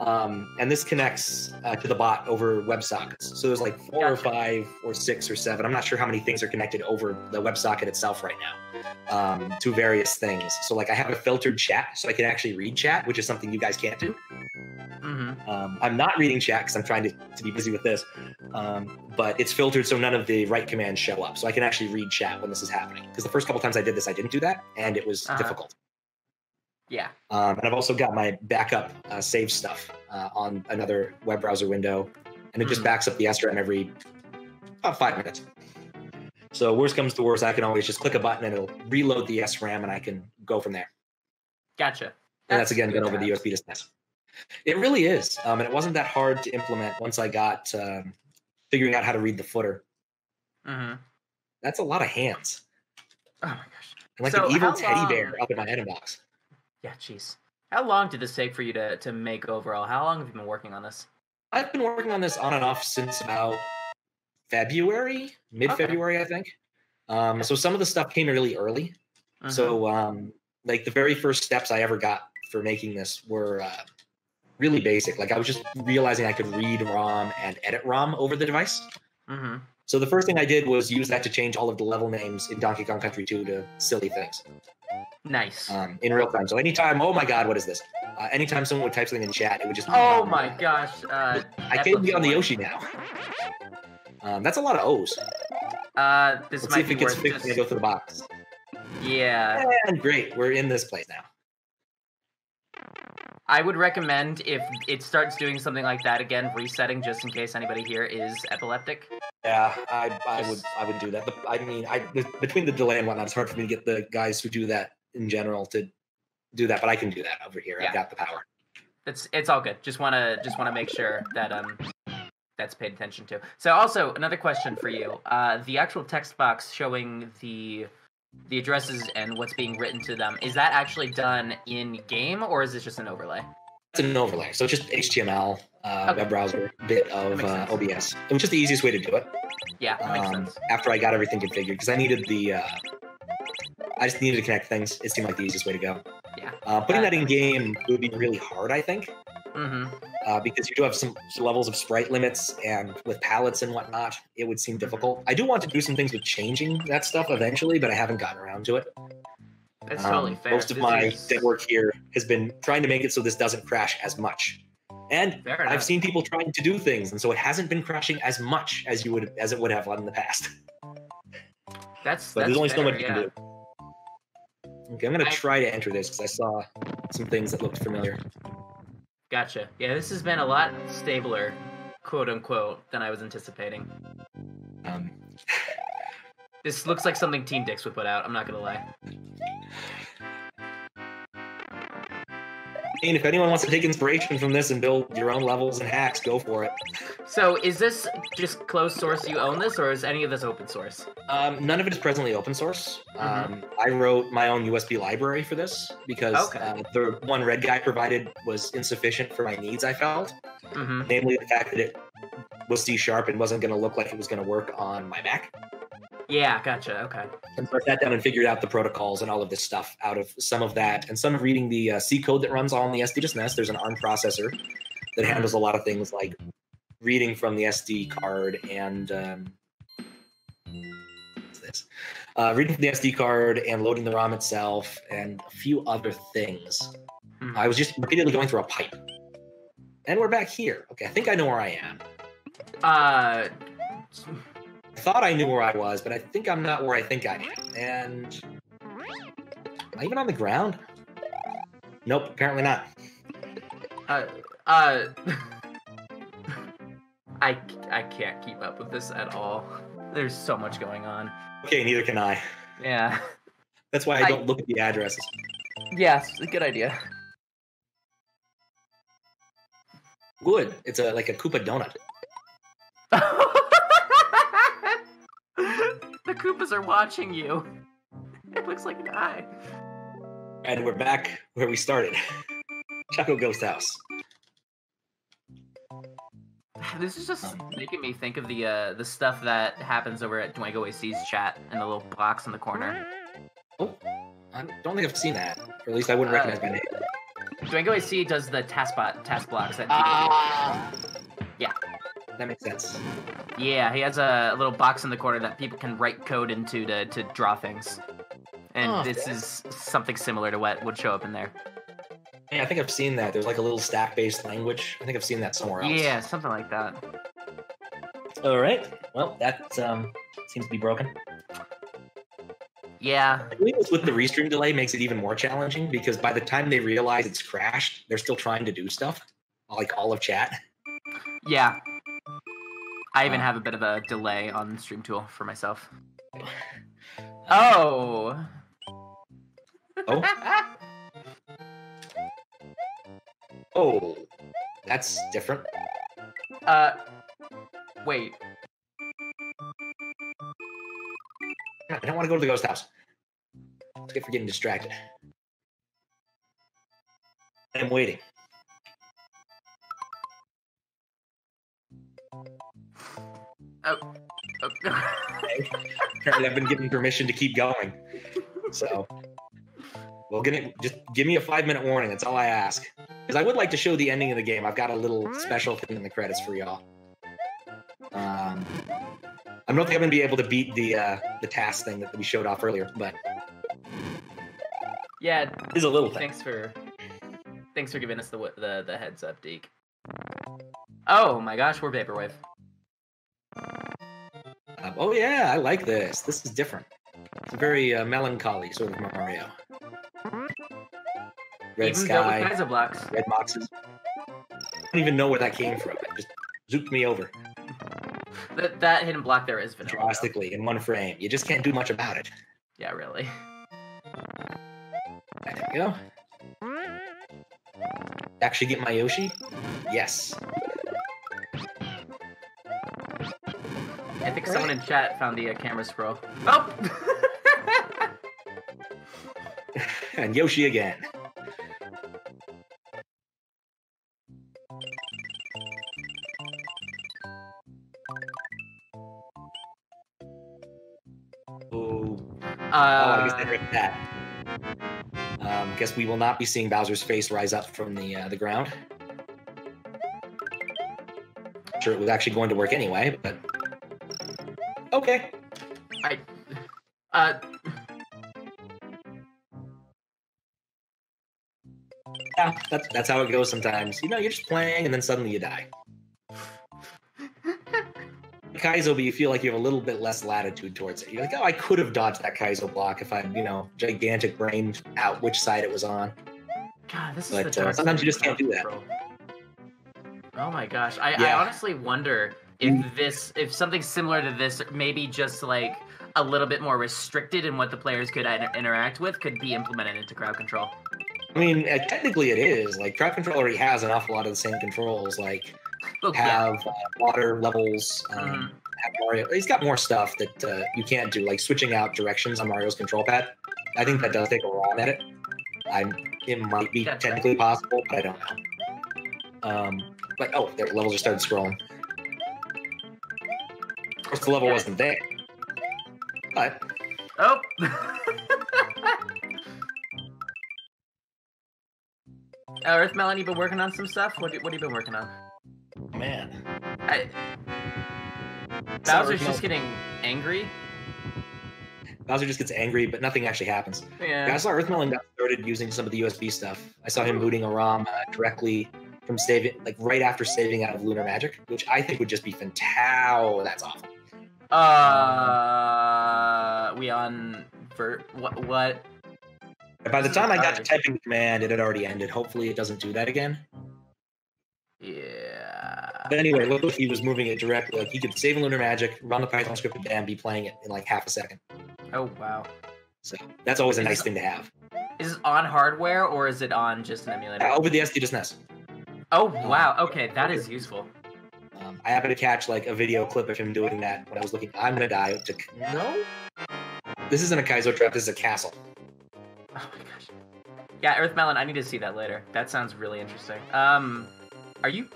And this connects to the bot over WebSockets. So there's like 4 or 5 or 6 or 7. I'm not sure how many things are connected over the WebSocket itself right now to various things. So like I have a filtered chat, so I can actually read chat, which is something you guys can't do. I'm not reading chat because I'm trying to be busy with this, but it's filtered so none of the right commands show up. So I can actually read chat when this is happening. Because the first couple times I did this, I didn't do that, and it was difficult. Yeah. And I've also got my backup save stuff on another web browser window, and it just backs up the SRAM every about 5 minutes. So worst comes to worst, I can always just click a button and it'll reload the SRAM, and I can go from there. Gotcha. And that's again done over the USB to SNES. It really is, and it wasn't that hard to implement once I got figuring out how to read the footer. That's a lot of hands. Oh my gosh! And like an evil teddy bear up in my item box. Yeah, jeez. How long did this take for you to make overall? How long have you been working on this? I've been working on this on and off since about February, mid-February, I think. So some of the stuff came really early. So like the very first steps I ever got for making this were really basic. Like I was just realizing I could read ROM and edit ROM over the device. So the first thing I did was use that to change all of the level names in Donkey Kong Country 2 to silly things. Nice. In real time. So anytime, oh my God, what is this? Anytime someone would type something in chat, it would just be oh my gosh. I can't be on the Yoshi now. That's a lot of O's. This Let's might see if be it gets worth fixed when I go through the box. Yeah. And great, we're in this place now. I would recommend if it starts doing something like that again, resetting just in case anybody here is epileptic. Yeah, I would do that. But I mean, between the delay and whatnot, it's hard for me to get the guys who do that in general to do that. But I can do that over here. Yeah. I've got the power. It's all good. Just wanna make sure that that's paid attention to. So also another question for you: the actual text box showing the addresses and what's being written to them, is that actually done in game or is it just an overlay? It's an overlay, so it's just HTML web browser bit of OBS. It was just the easiest way to do it. Yeah, that makes sense. After I got everything configured, because I needed I just needed to connect things. It seemed like the easiest way to go. Yeah. Putting that in game would be really hard, I think. Because you do have some levels of sprite limits, and with palettes and whatnot, it would seem difficult. I do want to do some things with changing that stuff eventually, but I haven't gotten around to it. That's totally fair. Most of my work here has been trying to make it so this doesn't crash as much. And I've seen people trying to do things, and so it hasn't been crashing as much as it would have in the past. But there's only so much you can do. Okay, I'm going to try to enter this because I saw some things that looked familiar. Gotcha. Yeah, this has been a lot stabler, quote unquote, than I was anticipating. This looks like something Teen Dix would put out, I'm not gonna lie. And if anyone wants to take inspiration from this and build your own levels and hacks, go for it. So is this just closed source, you own this, or is any of this open source? None of it is presently open sourse. I wrote my own USB library for this because the one Red Guy provided was insufficient for my needs, I felt. Namely the fact that it was C# and wasn't going to look like it was going to work on my Mac. Yeah, gotcha, okay. And so I sat down and figured out the protocols and all of this stuff out of some of that, and some of reading the C code that runs on the SD to SNES. There's an ARM processor that handles a lot of things like reading from the SD card and this. Reading from the SD card and loading the ROM itself and a few other things. I was just repeatedly going through a pipe. And we're back here. Okay, I think I know where I am. I thought I knew where I was, but I think I'm not where I think I am. And am I even on the ground? Nope, apparently not. I can't keep up with this at all. There's so much going on. Okay, neither can I. Yeah. That's why I don't look at the addresses. Yeah, it's a good idea. Good. It's like a Koopa donut. The Koopas are watching you. It looks like an eye. And we're back where we started. Choco Ghost House. This is just making me think of the stuff that happens over at Dwango AC's chat and the little box in the corner. Oh, I don't think I've seen that. Or at least I wouldn't recognize my name. Dwango AC does the task blocks that yeah. That makes sense. Yeah, he has a little box in the corner that people can write code into to draw things. And this is something similar to what would show up in there. Yeah, I think I've seen that. There's like a little stack-based language. I think I've seen that somewhere else. Yeah, something like that. All right. Well, that seems to be broken. Yeah. I believe it's with the restream delay makes it even more challenging because by the time they realize it's crashed, they're still trying to do stuff, like all of chat. Yeah. I even have a bit of a delay on Stream Tool for myself. Oh. Oh, that's different. Wait. I don't want to go to the ghost house. Let's get for getting distracted. I'm waiting. Oh. Apparently, I've been given permission to keep going. So, well, just give me a 5-minute warning. That's all I ask. Because I would like to show the ending of the game. I've got a little special thing in the credits for y'all. I don't think I'm going to be able to beat the task thing that we showed off earlier, but yeah, it's a little thing. Thanks for giving us the heads up, Deke. Oh my gosh, we're Vaporwave. Oh yeah, I like this. This is different. It's a very melancholy sort of Mario. Red Even sky, with blocks. red boxes. I don't even know where that came from. It just zooped me over. That hidden block there is vanilla. Drastically, in one frame. You just can't do much about it. Yeah, really. There we go. Actually get my Yoshi? Yes. I think someone in chat found the camera scroll. Oh! And Yoshi again. I guess I heard that. Guess we will not be seeing Bowser's face rise up from the ground. I'm sure it was actually going to work anyway, but okay. Yeah, that's how it goes sometimes. You know, you're just playing and then suddenly you die. Kaizo, but you feel like you have a little bit less latitude towards it. You're like, oh, I could have dodged that Kaizo block if I, gigantic brained out which side it was on. God, this is but the sometimes you just can't do that. Oh my gosh, I honestly wonder if something similar to this, maybe just like a little bit more restricted in what the players could interact with, could be implemented into crowd control. I mean, technically it is. Like, crowd control already has an awful lot of the same controls, like water levels. Have Mario. He's got more stuff that you can't do, like switching out directions on Mario's control pad. I think that does take a run at it. It might be technically possible, but I don't know. But the levels just started scrolling. Of course, the level wasn't there. But Earthmelon, you been working on some stuff? What have you been working on? Man. Bowser's just getting angry. Bowser just gets angry, but nothing actually happens. Yeah. I saw Earthmelon got started using some of the USB stuff. I saw him booting a ROM directly from saving, like right after saving out of Lunar Magic, which I think would just be fantastic. That's awful. We on what? By the time I got to typing the command, it had already ended. Hopefully it doesn't do that again. Yeah. But anyway, look if he was moving it directly. Like he could save in Lunar Magic, run the Python script, and bam, be playing it in like half a second. Oh, wow. So that's always a nice thing to have. Is it on hardware or is it on just an emulator? Over the SD to SNES. Oh, wow. Okay, that is useful. I happened to catch like a video clip of him doing that when I was looking. I'm gonna die. No, this isn't a Kaizo trap. This is a castle. Oh my gosh. Yeah, Earthmelon. I need to see that later. That sounds really interesting. Are you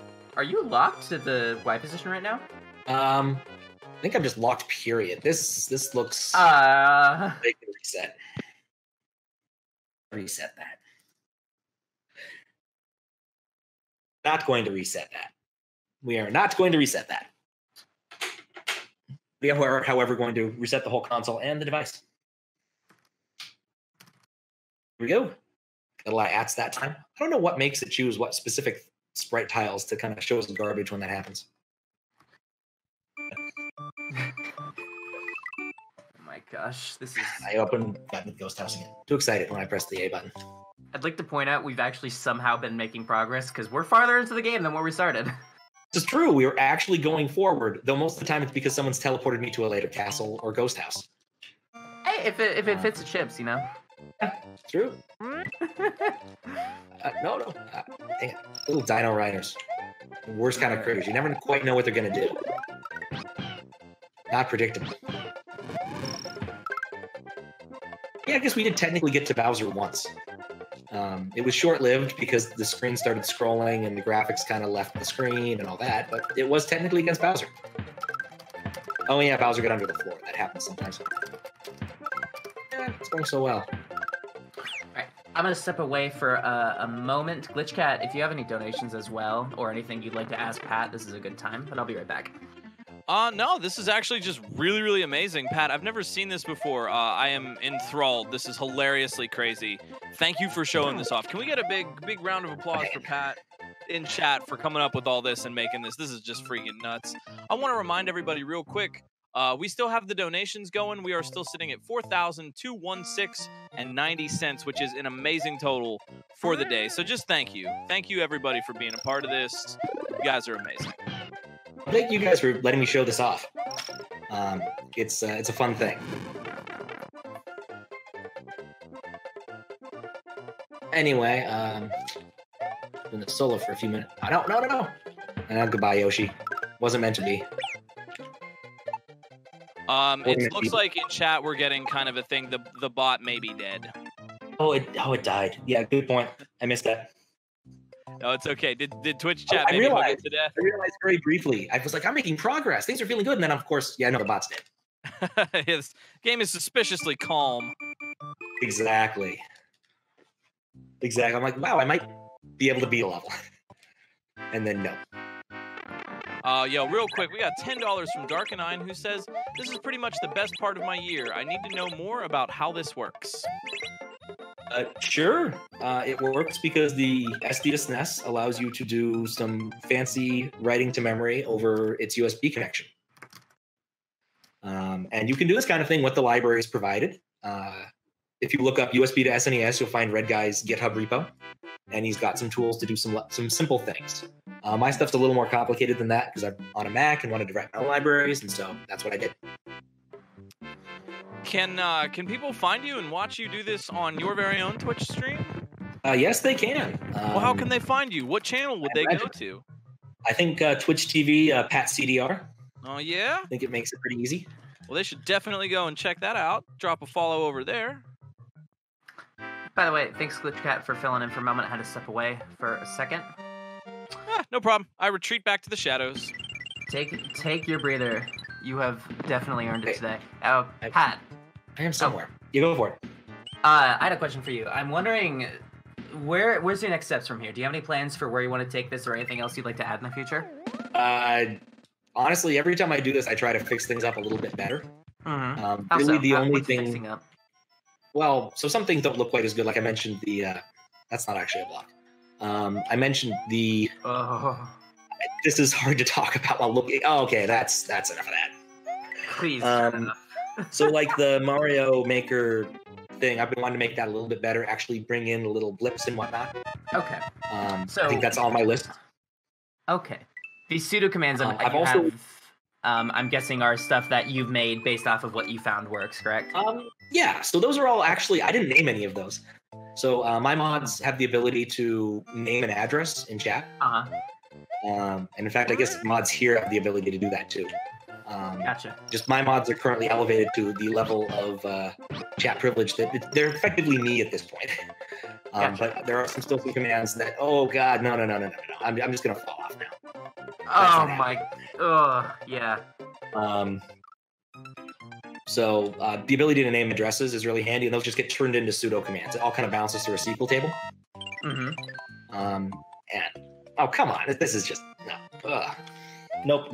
locked to the Y position right now? I think I'm just locked. Period. This looks. They can reset. Reset that. Not going to reset that. We are not going to reset that. We are, however, going to reset the whole console and the device. Here we go. Got a lot of ats that time. I don't know what makes it choose what specific sprite tiles to kind of show us the garbage when that happens. Oh my gosh, this is... I opened the Ghost House again. Too excited when I pressed the A button. I'd like to point out we've actually somehow been making progress because we're farther into the game than where we started. This is true. We were actually going forward, though most of the time it's because someone's teleported me to a later castle or ghost house. Hey, if it fits the chips, you know. Yeah, it's true. No. Dang it. Little dino rhiners. The worst kind of critters. You never quite know what they're going to do. Not predictable. Yeah, I guess we did technically get to Bowser once. It was short-lived because the screen started scrolling and the graphics kind of left the screen and all that, but it was technically against Bowser. Oh yeah, Bowser got under the floor. That happens sometimes. Yeah, it's going so well. Alright, I'm going to step away for a moment. Glitchcat, if you have any donations as well, or anything you'd like to ask Pat, this is a good time, but I'll be right back. No, this is actually just really, really amazing. Pat, I've never seen this before. I am enthralled. This is hilariously crazy. Thank you for showing this off. Can we get a big round of applause for Pat in chat for coming up with all this and making this? This is just freaking nuts. I want to remind everybody real quick, we still have the donations going. We are still sitting at $4,216.90, which is an amazing total for the day. So just thank you. Thank you, everybody, for being a part of this. You guys are amazing. Thank you guys for letting me show this off. It's a fun thing. Anyway, doing the solo for a few minutes. No. Goodbye, Yoshi. Wasn't meant to be. It looks like in chat we're getting kind of a thing. The bot may be dead. Oh, it died. Yeah, good point. I missed that. No, it's okay. Did Twitch chat maybe hook it to death? I realized very briefly. I was like, I'm making progress. Things are feeling good. And then, of course, yeah, no, the bot's dead. His game is suspiciously calm. Exactly. I'm like, wow, I might be able to beat a level. And then no. Yo, real quick, we got $10 from Dark and Nine, who says, this is pretty much the best part of my year. I need to know more about how this works. Sure. It works because the SD to SNES allows you to do some fancy writing to memory over its USB connection. And you can do this kind of thing with the libraries provided. If you look up USB to SNES, you'll find Red Guy's GitHub repo, and he's got some tools to do some simple things. My stuff's a little more complicated than that because I'm on a Mac and wanted to write my own libraries, and so that's what I did. Can people find you and watch you do this on your very own Twitch stream? Yes, they can. Well, how can they find you? What channel would they go to? I think Twitch TV, PatCDR. Oh, yeah? I think it makes it pretty easy. Well, they should definitely go and check that out. Drop a follow over there. By the way, thanks Glitchcat for filling in for a moment. I had to step away for a second. No problem. I retreat back to the shadows. Take your breather. You have definitely earned it today. Oh, Pat. I am somewhere. You go for it. I had a question for you. I'm wondering, where's your next steps from here? Do you have any plans for where you want to take this or anything else you'd like to add in the future? Honestly, every time I do this, I try to fix things up a little bit better. Really, the only what's thing. fixing up? Well, so some things don't look quite as good. Like I mentioned, that's not actually a block. I mentioned the. Oh, This is hard to talk about while looking. Oh, okay, that's enough of that. please turn it off. So, like the Mario Maker thing, I've been wanting to make that a little bit better. Actually, bring in little blips and whatnot. Okay. I think that's on my list. Okay. These pseudo commands I'm guessing are stuff that you've made based off of what you found works, correct? Yeah. So those are all actually I didn't name any of those. So my mods have the ability to name an address in chat. And in fact, I guess mods here have the ability to do that too. Gotcha. Just my mods are currently elevated to the level of chat privilege that they're effectively me at this point. Gotcha. But there are still some commands that, oh god, no. I'm just gonna fall off now. Oh my, yeah. So the ability to name addresses is really handy, and those just get turned into pseudo commands. It all kind of bounces through a SQL table. And oh come on, this is just no. Nope.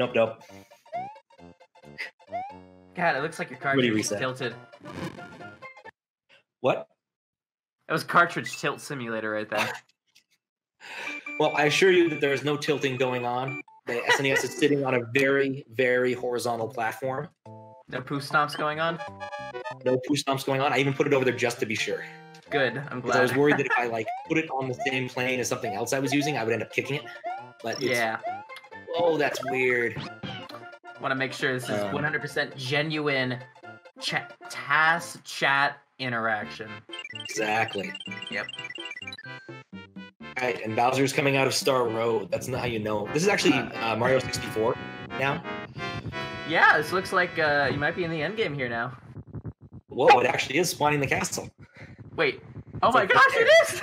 God, it looks like your cartridge is tilted. What? It was cartridge tilt simulator right there. Well, I assure you that there is no tilting going on. The SNES is sitting on a very, very horizontal platform. No poo stomps going on? No poo stomps going on. I even put it over there just to be sure. Good, I'm glad. Because I was worried that if I put it on the same plane as something else I was using, I would end up kicking it. But yeah. Oh, that's weird. Want to make sure this is 100% genuine task chat interaction. Exactly. Yep. Right, and Bowser's coming out of Star Road. That's not how you know. This is actually Mario 64 now. Yeah, this looks like you might be in the end game here now. Whoa, it actually is spawning the castle. Wait. Oh my gosh, it is!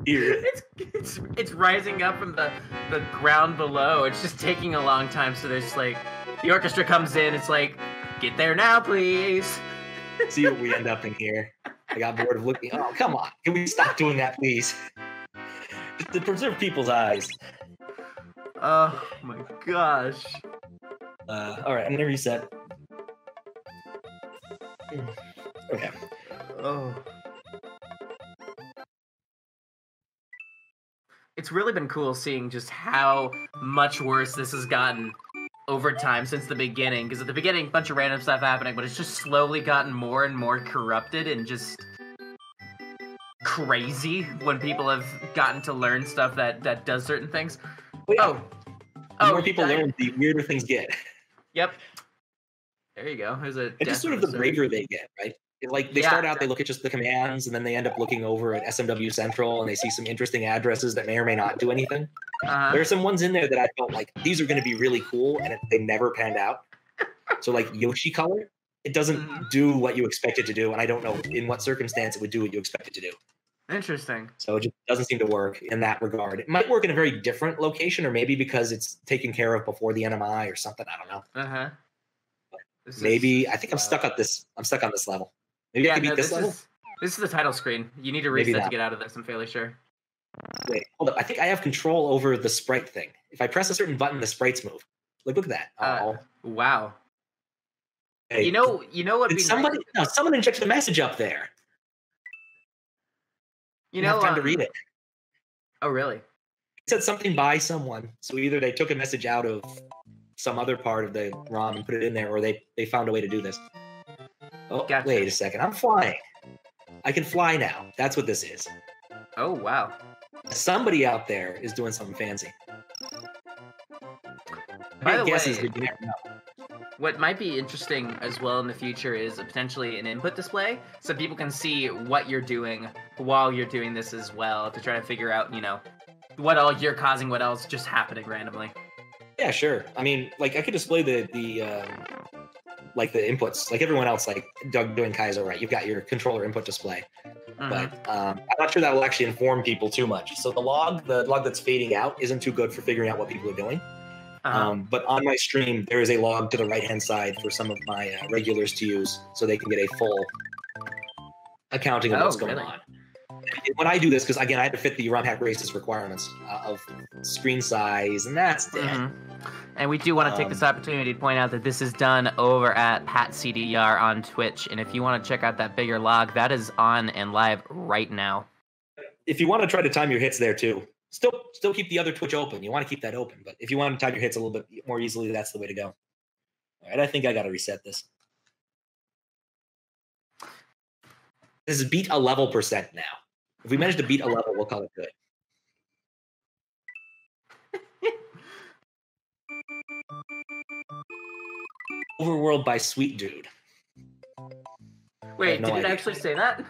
Here. It's rising up from the ground below. It's just taking a long time, so there's like the orchestra comes in, it's like, get there now, please. See what we end up in here. I got bored of looking. Oh, come on. Can we stop doing that, please? Just to preserve people's eyes. Oh my gosh. Alright, I'm gonna reset. Okay. Oh. It's really been cool seeing just how much worse this has gotten over time since the beginning. Because at the beginning, a bunch of random stuff happening, but it's just slowly gotten more and more corrupted and just crazy when people have gotten to learn stuff that does certain things. Well, the more people learn, the weirder things get. Yep. There you go. There's a. It's just sort of the braver they get, right? They start out, they look at just the commands, and then they end up looking over at SMW Central, and they see some interesting addresses that may or may not do anything. There are some ones in there that I felt like these are going to be really cool, and they never panned out. So, like Yoshi Color, it doesn't do what you expect it to do, and I don't know in what circumstance it would do what you expect it to do. Interesting. So it just doesn't seem to work in that regard. It might work in a very different location, or maybe because it's taken care of before the NMI or something. I don't know. Maybe I think I'm stuck on this. I'm stuck on this level. Maybe I can beat this level. This is the title screen. You need to reset to get out of this. I'm fairly sure. Wait, hold up. I think I have control over the sprite thing. If I press a certain button, the sprites move. Look at that. Wow. Hey, you know what? Someone injected a message up there. You know, have time to read it. Oh, really? It said something by someone. So either they took a message out of some other part of the ROM and put it in there, or they found a way to do this. Oh, gotcha. Wait a second. I'm flying. I can fly now. That's what this is. Oh, wow. Somebody out there is doing something fancy. By the way, what might be interesting as well in the future is potentially an input display, so people can see what you're doing while you're doing this as well, to try to figure out, what all you're causing, what else just happening randomly. Yeah, sure. I mean, I could display the inputs, like everyone else, like Doug doing Kaizo, right? You've got your controller input display, but I'm not sure that will actually inform people too much. So the log that's fading out isn't too good for figuring out what people are doing. But on my stream, there is a log to the right-hand side for some of my regulars to use, so they can get a full accounting of what's going on. When I do this, because again, I had to fit the ROM Hack Races requirements of screen size, and that's dead. And we do want to take this opportunity to point out that this is done over at PatCDR on Twitch. And if you want to check out that bigger log, that is on and live right now. If you want to try to time your hits there too, still keep the other Twitch open. You want to keep that open, but if you want to time your hits a little bit more easily, that's the way to go. All right, I think I got to reset this. This is beat a level % now. If we manage to beat a level, we'll call it good. Overworld by Sweet Dude. Wait, did it actually say that?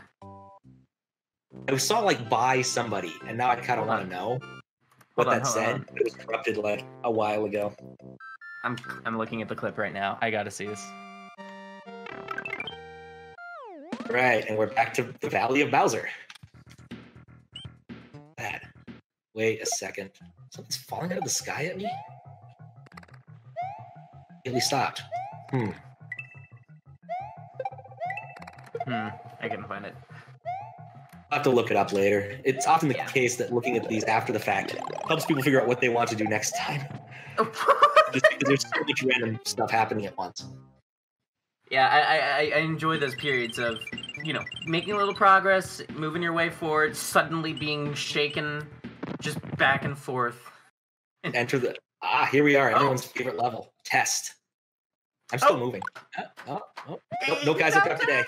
I saw like by somebody, and now I kind of want to know what that said. It was corrupted like a while ago. I'm looking at the clip right now. I gotta see this. Right, and we're back to the Valley of Bowser. Bad. Wait a second. Something's falling out of the sky at me? It stopped. I can find it. I'll have to look it up later. It's often the case that looking at these after the fact helps people figure out what they want to do next time. Just because there's so much random stuff happening at once. Yeah, I enjoy those periods of, making a little progress, moving your way forward, suddenly being shaken, just back and forth. Enter the... here we are, everyone's favorite level. Test. I'm still moving. No guys look up today.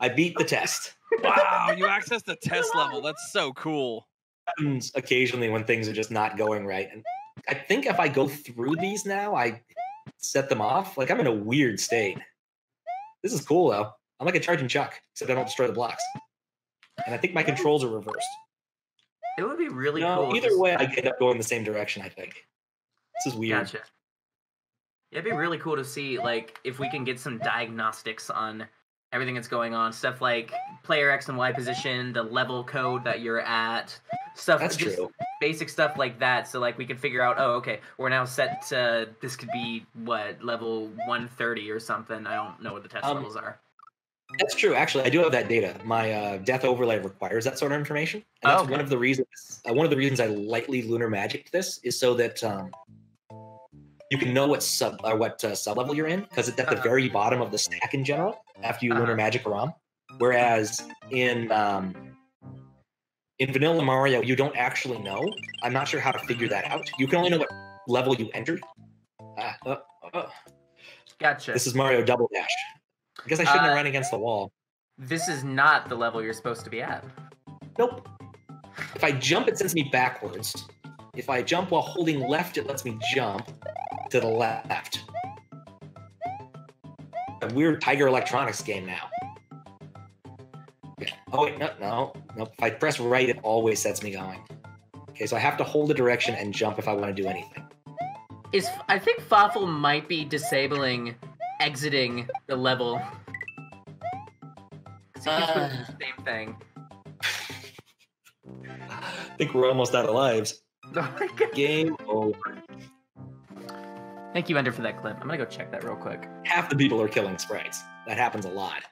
I beat the test. Wow, you accessed the test level. That's so cool. Happens occasionally when things are just not going right. And I think if I go through these now, I set them off. Like, I'm in a weird state. This is cool, though. I'm like a charging chuck, except I don't destroy the blocks. And I think my controls are reversed. It would be really cool. Either way, I end up going the same direction, I think. This is weird. Gotcha. It'd be really cool to see, like, if we can get some diagnostics on everything that's going on. Stuff like player X and Y position, the level code that you're at. Stuff. That's true. Basic stuff like that. So, like, we can figure out, okay, we're now set to, this could be, level 130 or something. I don't know what the test levels are. That's true. Actually, I do have that data. My death overlay requires that sort of information. And that's one of the reasons. One of the reasons I lightly lunar magicked this is so that you can know what sub level you're in, because it's at the very bottom of the stack in general after you lunar magic a ROM. Whereas in Vanilla Mario, you don't actually know. I'm not sure how to figure that out. You can only know what level you entered. Gotcha. This is Mario Double Dash. I guess I shouldn't have run against the wall. This is not the level you're supposed to be at. Nope. If I jump, it sends me backwards. If I jump while holding left, it lets me jump to the left. A weird Tiger Electronics game now. Okay. Oh, wait, no. If I press right, it always sets me going. Okay, so I have to hold a direction and jump if I want to do anything. I think Fawful might be disabling exiting the level. So he keeps doing the same thing. I think we're almost out of lives. Oh my God. Game over. Thank you, Ender, for that clip. I'm gonna go check that real quick. Half the people are killing sprites. That happens a lot.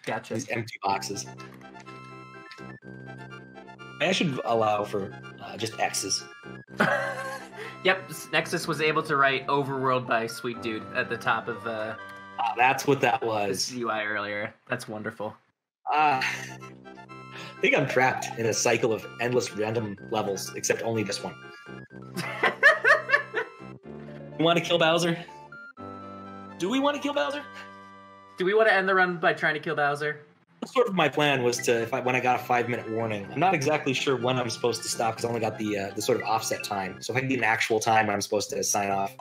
Gotcha. These empty boxes. I should allow for just X's. Yep, Nexus was able to write Overworld by Sweet Dude at the top of that's what that was. the UI earlier. That's wonderful. I think I'm trapped in a cycle of endless random levels, except only this one. You want to kill Bowser? Do we want to kill Bowser? Do we want to end the run by trying to kill Bowser? Sort of my plan was to, when I got a 5-minute warning, I'm not exactly sure when I'm supposed to stop because I only got the sort of offset time. So if I can get an actual time when I'm supposed to sign off,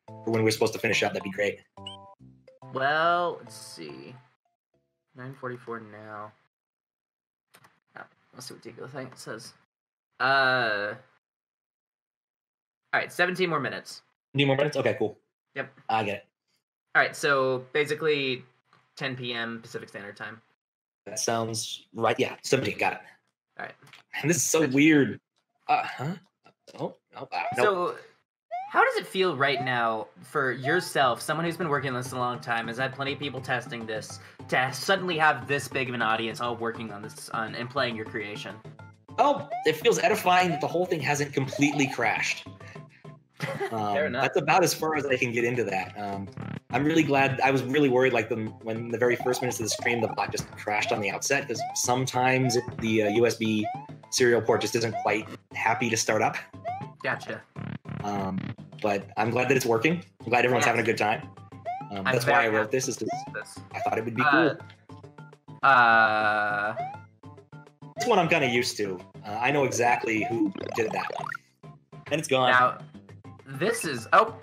or when we're supposed to finish up, that'd be great. Well, let's see. 9:44 now. Let's see what Deagle thing says. All right, 17 more minutes. Need more minutes? Okay, cool. Yep. I get it. All right, so basically 10 p.m. Pacific Standard Time. That sounds right. Yeah, 17. Got it. All right. And this is so weird. Oh, no. So, how does it feel right now for yourself, someone who's been working on this a long time, has had plenty of people testing this, to suddenly have this big of an audience all working on this and playing your creation? Oh, it feels edifying that the whole thing hasn't completely crashed. Fair enough. That's about as far as I can get into that. I'm really glad. I was really worried, like when the very first minutes of the stream, the bot just crashed on the outset because sometimes the USB serial port just isn't quite happy to start up. Gotcha. But I'm glad that it's working. I'm glad everyone's having a good time. That's why I wrote this. Is I thought it would be cool. This one I'm kind of used to. I know exactly who did that one. And it's gone. Now, this is... Oh,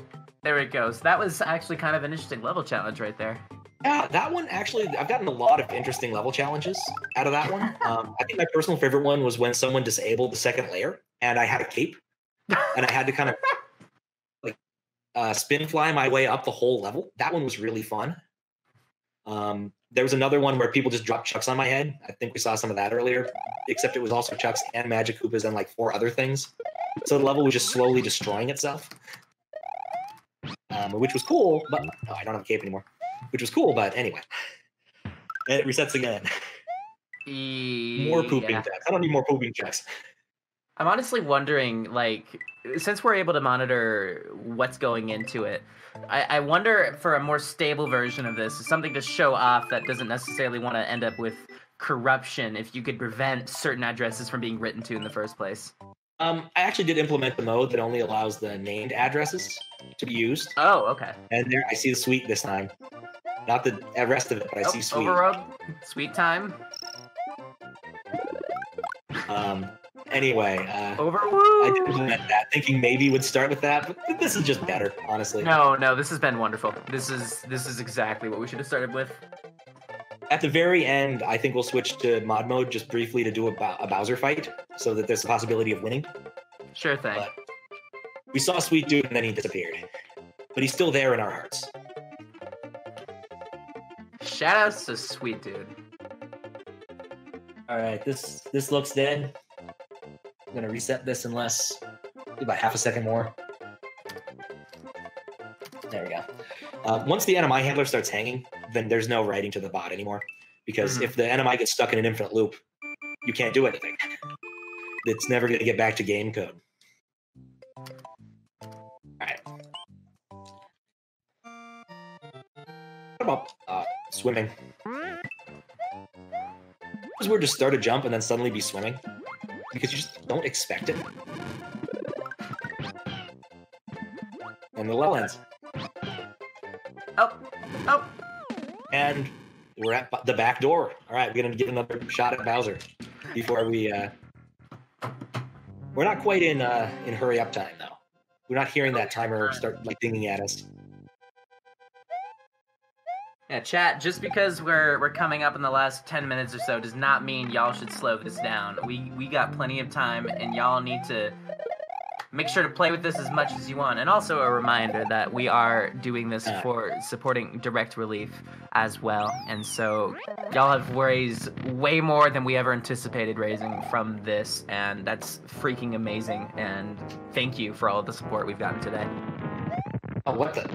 there it goes. That was actually kind of an interesting level challenge right there. Yeah, that one actually, I've gotten a lot of interesting level challenges out of that one. I think my personal favorite one was when someone disabled the second layer, and I had a cape, and I had to kind of like spin fly my way up the whole level. That one was really fun. There was another one where people just dropped chucks on my head. I think we saw some of that earlier, except it was also chucks and magic Koopas and like 4 other things. So the level was just slowly destroying itself, which was cool, but oh, I don't have a cape anymore, which was cool, but anyway. And it resets again. More pooping checks. I don't need more pooping checks. I'm honestly wondering, like, since we're able to monitor what's going into it, I wonder for a more stable version of this, something to show off that doesn't necessarily want to end up with corruption, if you could prevent certain addresses from being written to in the first place. I actually did implement the mode that only allows the named addresses to be used. Oh, okay. And there, I see the suite this time. Not the rest of it, but I see suite. Overroad, sweet time. Anyway, Overwoo! I did implement that, thinking maybe it would start with that, but this is just better, honestly. No, this has been wonderful. This is exactly what we should have started with. At the very end, I think we'll switch to mod mode just briefly to do a Bowser fight, so that there's a possibility of winning. Sure thing. But we saw Sweet Dude and then he disappeared. But he's still there in our hearts. Shoutouts to Sweet Dude. Alright, this looks dead. I'm gonna reset this in about half a second more. There we go. Once the NMI handler starts hanging, then there's no writing to the bot anymore. Because if the NMI gets stuck in an infinite loop, you can't do anything. It's never going to get back to game code. Alright. What about swimming? It's weird to start a jump and then suddenly be swimming. Because you just don't expect it. And the level ends. Oh. And we're at the back door. All right, we're gonna get another shot at Bowser before we. We're not quite in hurry up time though. We're not hearing that timer start like dinging at us. Yeah, chat. Just because we're coming up in the last 10 minutes or so does not mean y'all should slow this down. We got plenty of time, and y'all need to make sure to play with this as much as you want. And also a reminder that we are doing this for supporting direct relief as well. And so y'all have raised way more than we ever anticipated raising from this. And that's freaking amazing. And thank you for all of the support we've gotten today. Oh, what the?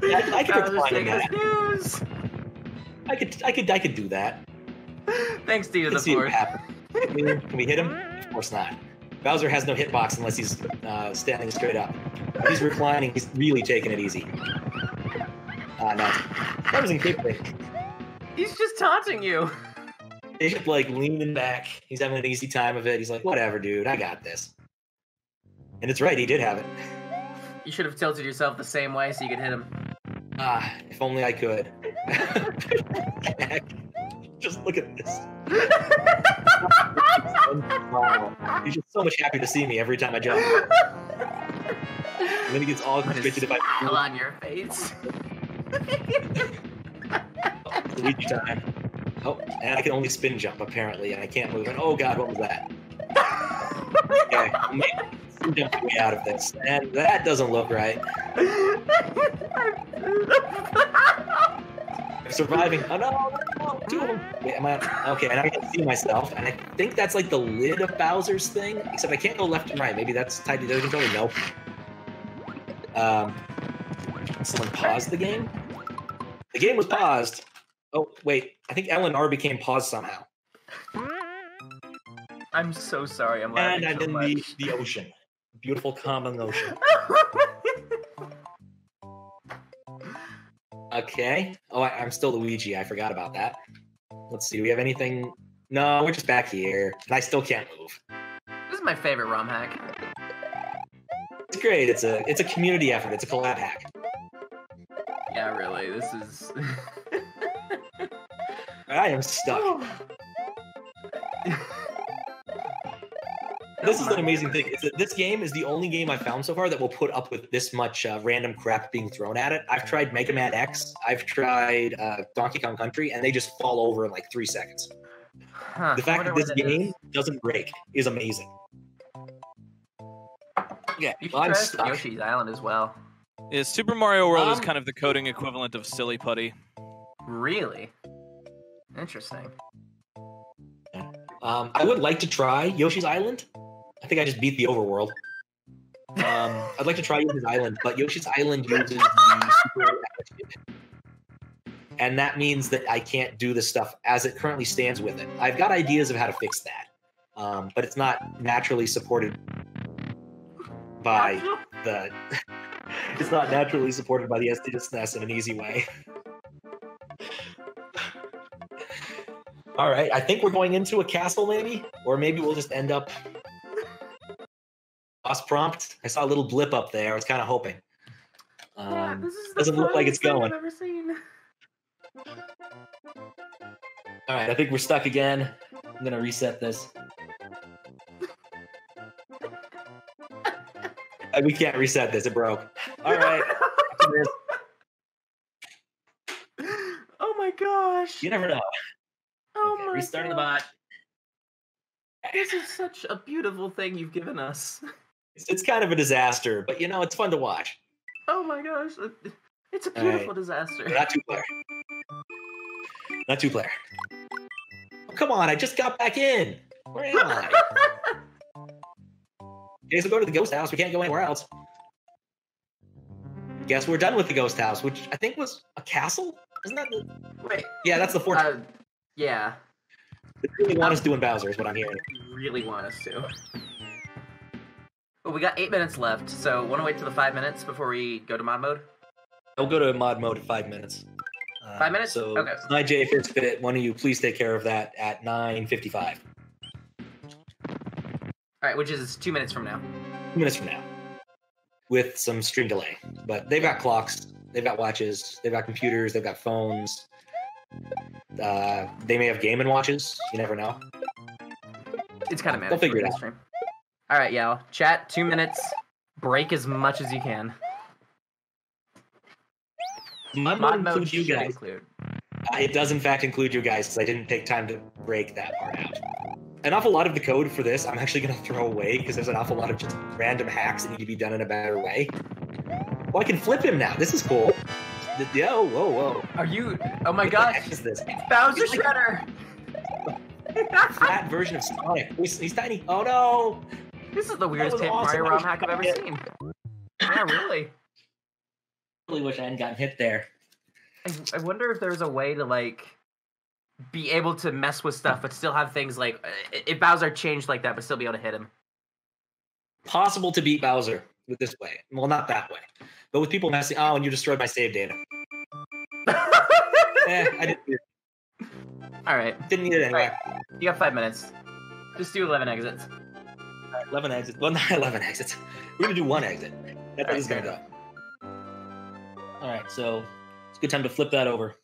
I could reply that. News. I could do that. Thanks to you, the see fourth. Can we hit him? Of course not. Bowser has no hitbox unless he's standing straight up. If he's reclining, he's really taking it easy. No. That was incapable. He's just taunting you. He's like leaning back. He's having an easy time of it. He's like, whatever, dude. I got this. And it's right. He did have it. You should have tilted yourself the same way so you could hit him. If only I could. Just look at this. He's just so much happy to see me every time I jump. And then he gets all constricted if I smile on your face. Luigi time. Oh, and I can only spin jump apparently, and I can't move. And oh god, what was that? Okay, spin jump way out of this, and that doesn't look right. I'm surviving. Oh no, 2 of them. Wait, am I? Okay, and I can see myself, and I think that's like the lid of Bowser's thing. Except I can't go left and right. Maybe that's tied to the other controller. Nope. Someone paused the game. The game was paused. Oh wait, I think L and R became paused somehow. I'm so sorry. I'm And laughing I'm so in much. the ocean. Beautiful, calming ocean. Okay. Oh, I'm still Luigi. I forgot about that. Let's see. Do we have anything? No, we're just back here. And I still can't move. This is my favorite ROM hack. It's great. It's a community effort. It's a collab hack. Yeah, really. This is. I am stuck. This is an amazing thing. This game is the only game I've found so far that will put up with this much random crap being thrown at it. I've tried Mega Man X, I've tried Donkey Kong Country, and they just fall over in like 3 seconds. Huh, the fact that this game doesn't break is amazing. Yeah, you should try Yoshi's Island as well. Yeah, Super Mario World is kind of the coding equivalent of Silly Putty. Really? Interesting. I would like to try Yoshi's Island. I think I just beat the overworld. I'd like to try Yoshi's Island, but Yoshi's Island uses the super attitude. And that means that I can't do the stuff as it currently stands with it. I've got ideas of how to fix that, but it's not naturally supported by the... It's not naturally supported by the SD to SNES in an easy way. All right, I think we're going into a castle, maybe? Or maybe we'll just end up... Boss prompt? I saw a little blip up there. I was kind of hoping. Yeah, this is doesn't look like it's going. I've ever seen. All right, I think we're stuck again. I'm going to reset this. We can't reset this. It broke. All right. Oh my gosh. You never know. Oh Okay, my restarting gosh. the bot. This is such a beautiful thing you've given us. It's kind of a disaster, but you know, it's fun to watch. Oh my gosh. It's a beautiful disaster. Not two-player. Not two-player. Oh, come on, I just got back in. Where am I? Okay, so go to the ghost house. We can't go anywhere else. Guess we're done with the ghost house, which I think was a castle? Isn't that the... Wait. Yeah, that's the fortress. Yeah. They really want us doing Bowser is what I'm hearing. Really want us to. Well, we got 8 minutes left, so want to wait till the 5 minutes before we go to mod mode? I'll go to mod mode in 5 minutes. 5 minutes? So, okay. J Fitbit, one of you please take care of that at 9:55. Alright, which is 2 minutes from now. 2 minutes from now. With some stream delay. But they've got clocks, they've got watches, they've got computers, they've got phones. They may have Game & Watches. You never know. It's kind of They'll figure it out. Stream. All right, y'all. Chat, 2 minutes. Break as much as you can. Mod mode includes you guys. It does, in fact, include you guys, because I didn't take time to break that part out. An awful lot of the code for this I'm actually going to throw away, because there's an awful lot of just random hacks that need to be done in a better way. Well, I can flip him now. This is cool. Whoa, whoa. Are you... Oh my gosh. What the heck is this? It's Bowser Shredder! Flat version of Sonic. He's tiny. Oh, no! This is the weirdest Paper awesome. Mario ROM hack I've ever seen. Yeah, really. I really wish I hadn't gotten hit there. I wonder if there's a way to, like, be able to mess with stuff, but still have things like... If Bowser changed like that, but still be able to hit him. Possible to beat Bowser with this way. Well, not that way. But with people messing... Oh, and you destroyed my save data. I didn't need it. All right. Didn't need it anyway. Right. You got 5 minutes. Just do 11 exits. All right, 11 exits. Well, not 11 exits. We're going to do 1 exit. That's how this is going to go. All right, so it's a good time to flip that over.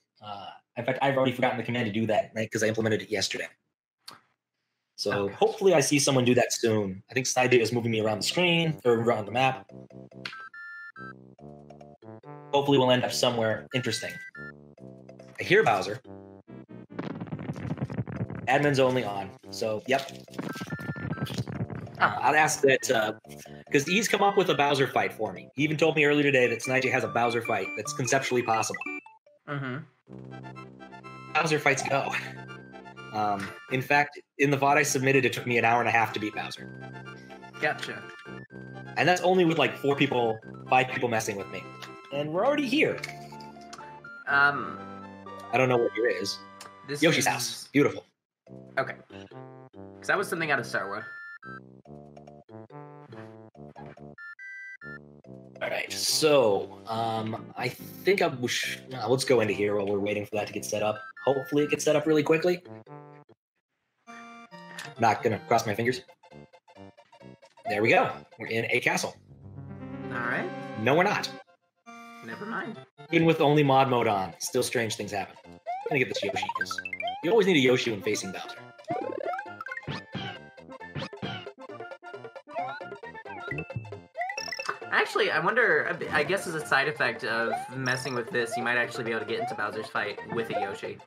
In fact, I've already forgotten the command to do that, right? Because I implemented it yesterday. So hopefully I see someone do that soon. I think Snidey is moving me around the screen, or around the map. Hopefully we'll end up somewhere interesting. I hear Bowser. Admin's only on, so yep. I'll ask that, because he's come up with a Bowser fight for me. He even told me earlier today that Snidey has a Bowser fight that's conceptually possible. Mm-hmm. Bowser fights go. In fact, in the VOD I submitted, it took me an hour and a half to beat Bowser. Gotcha. And that's only with like 5 people messing with me. And we're already here. I don't know what here is. Yoshi's house. Beautiful. Okay. Because that was something out of Star Wars. All right, so I think let's go into here while we're waiting for that to get set up. Hopefully it gets set up really quickly. Not gonna cross my fingers. There we go. We're in a castle. All right. No, we're not. Never mind. Even with only mod mode on, still strange things happen. I'm gonna get this Yoshi because you always need a Yoshi when facing Bowser. Actually, I wonder, I guess as a side effect of messing with this, you might actually be able to get into Bowser's fight with a Yoshi.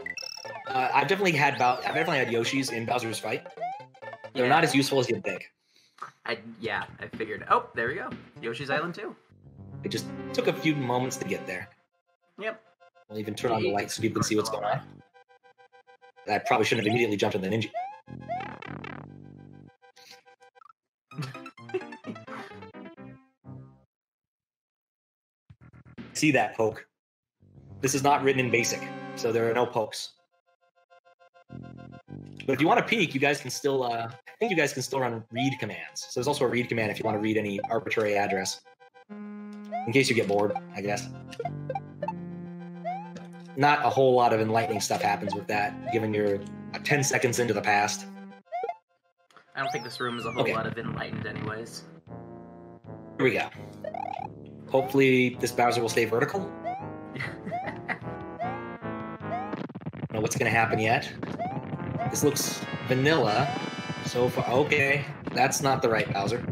I've definitely had Yoshis in Bowser's fight. They're not as useful as you'd think. I figured. Oh, there we go. Yoshi's Island 2. It just took a few moments to get there. Yep. I'll even turn on the lights so people can see what's going on. I probably shouldn't have immediately jumped in the ninja. See that poke. This is not written in BASIC, so there are no pokes. But if you want to peek, you guys can still, I think you guys can still run read commands. So there's also a read command if you want to read any arbitrary address. In case you get bored, I guess. Not a whole lot of enlightening stuff happens with that, given you're 10 seconds into the past. I don't think this room is a whole lot of enlightened anyways. Here we go. Hopefully this Bowser will stay vertical. Don't know what's going to happen yet. This looks vanilla so far. Okay, that's not the right Bowser.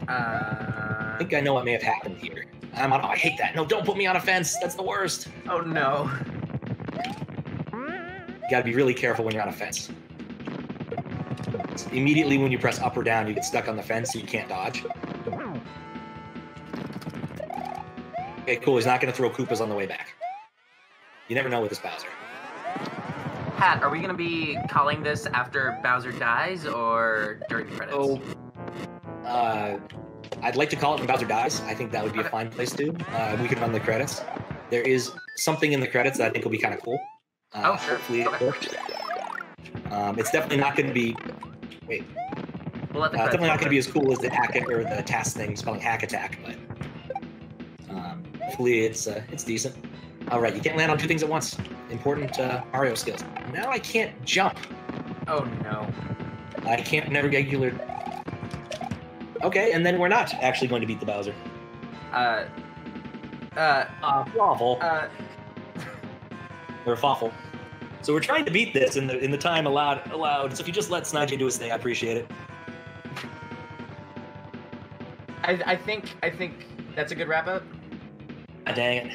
I think I know what may have happened here. I hate that. No, don't put me on a fence. That's the worst. Oh, no. You gotta be really careful when you're on a fence. Immediately when you press up or down, you get stuck on the fence so you can't dodge. Okay, cool. He's not going to throw Koopas on the way back. You never know with this Bowser. Pat, are we going to be calling this after Bowser dies or during the credits? Oh, I'd like to call it when Bowser dies. I think that would be a fine place to. We can run the credits. There is something in the credits that I think will be kind of cool. Sure. Hopefully it works. It's definitely not going to be... Wait. We'll It's definitely not going to be as cool as the the task thing spelling hack attack, but hopefully it's decent. All right, you can't land on two things at once. Important Mario skills. Now I can't jump. Oh no. I can't never regular. Okay, and then we're not actually going to beat the Bowser. Waffle. Or Fawful. So we're trying to beat this in the time allowed. So if you just let Snidey do his thing, I appreciate it. I think that's a good wrap up. Dang it.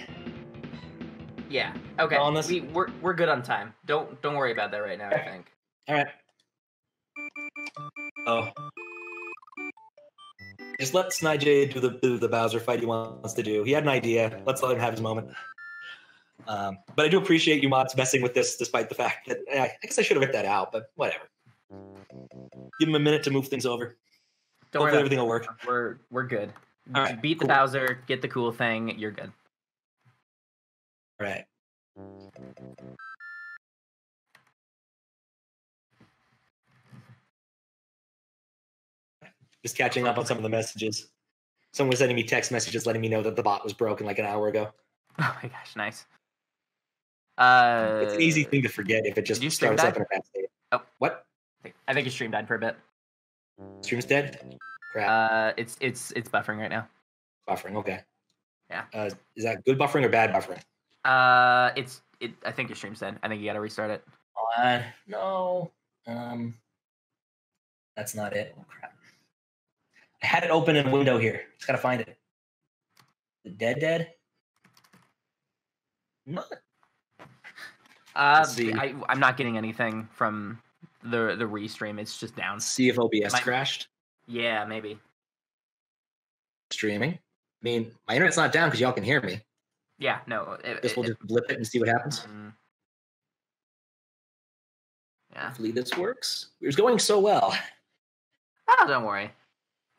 Yeah. Okay. On this? We're good on time. Don't worry about that right now. I think. All right. Oh. Just let Snidey do the Bowser fight he wants to do. He had an idea. Let's let him have his moment. But I do appreciate you mods messing with this, despite the fact that I guess I should have ripped that out. But whatever. Give him a minute to move things over. Don't Hopefully worry. Everything will work. We're good. All right, Beat the cool. Bowser. Get the cool thing. You're good. All right. Just catching up on some of the messages. Someone was sending me text messages letting me know that the bot was broken like an hour ago. Oh my gosh, nice. It's an easy thing to forget if it just starts up in a bad state. Oh, what? I think your stream died for a bit. Stream's dead? Crap. It's buffering right now. Buffering, okay. Yeah. Is that good buffering or bad buffering? I think your stream's dead. I think you gotta restart it. No. That's not it. Oh crap. I had it open in a window here. Just gotta find it. The dead? What? I'm not getting anything from the restream. It's just down. See if OBS crashed. Yeah, maybe. Streaming. I mean, my internet's not down because y'all can hear me. Yeah, no. We'll just blip it and see what happens. Yeah. Hopefully this works. It was going so well. Oh, don't worry.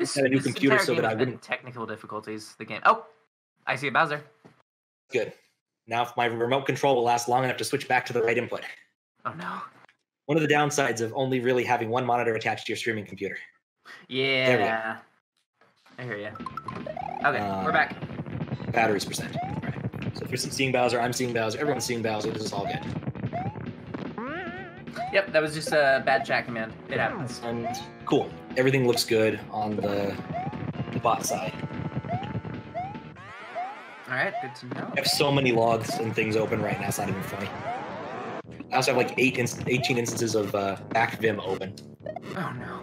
I had a new computer so that I wouldn't. Technical difficulties. The game. Oh, I see a Bowser. Good. Now if my remote control will last long enough to switch back to the right input. Oh no. One of the downsides of only really having one monitor attached to your streaming computer. Yeah. I hear you. Okay, we're back. Batteries percent. All right. So if you're seeing Bowser, I'm seeing Bowser, everyone's seeing Bowser, this is all good. Yep, that was just a bad chat command. It happens. And cool. Everything looks good on the bot side. All right, good to know. I have so many logs and things open right now, it's not even funny. I also have like 18 instances of back Vim open. Oh no.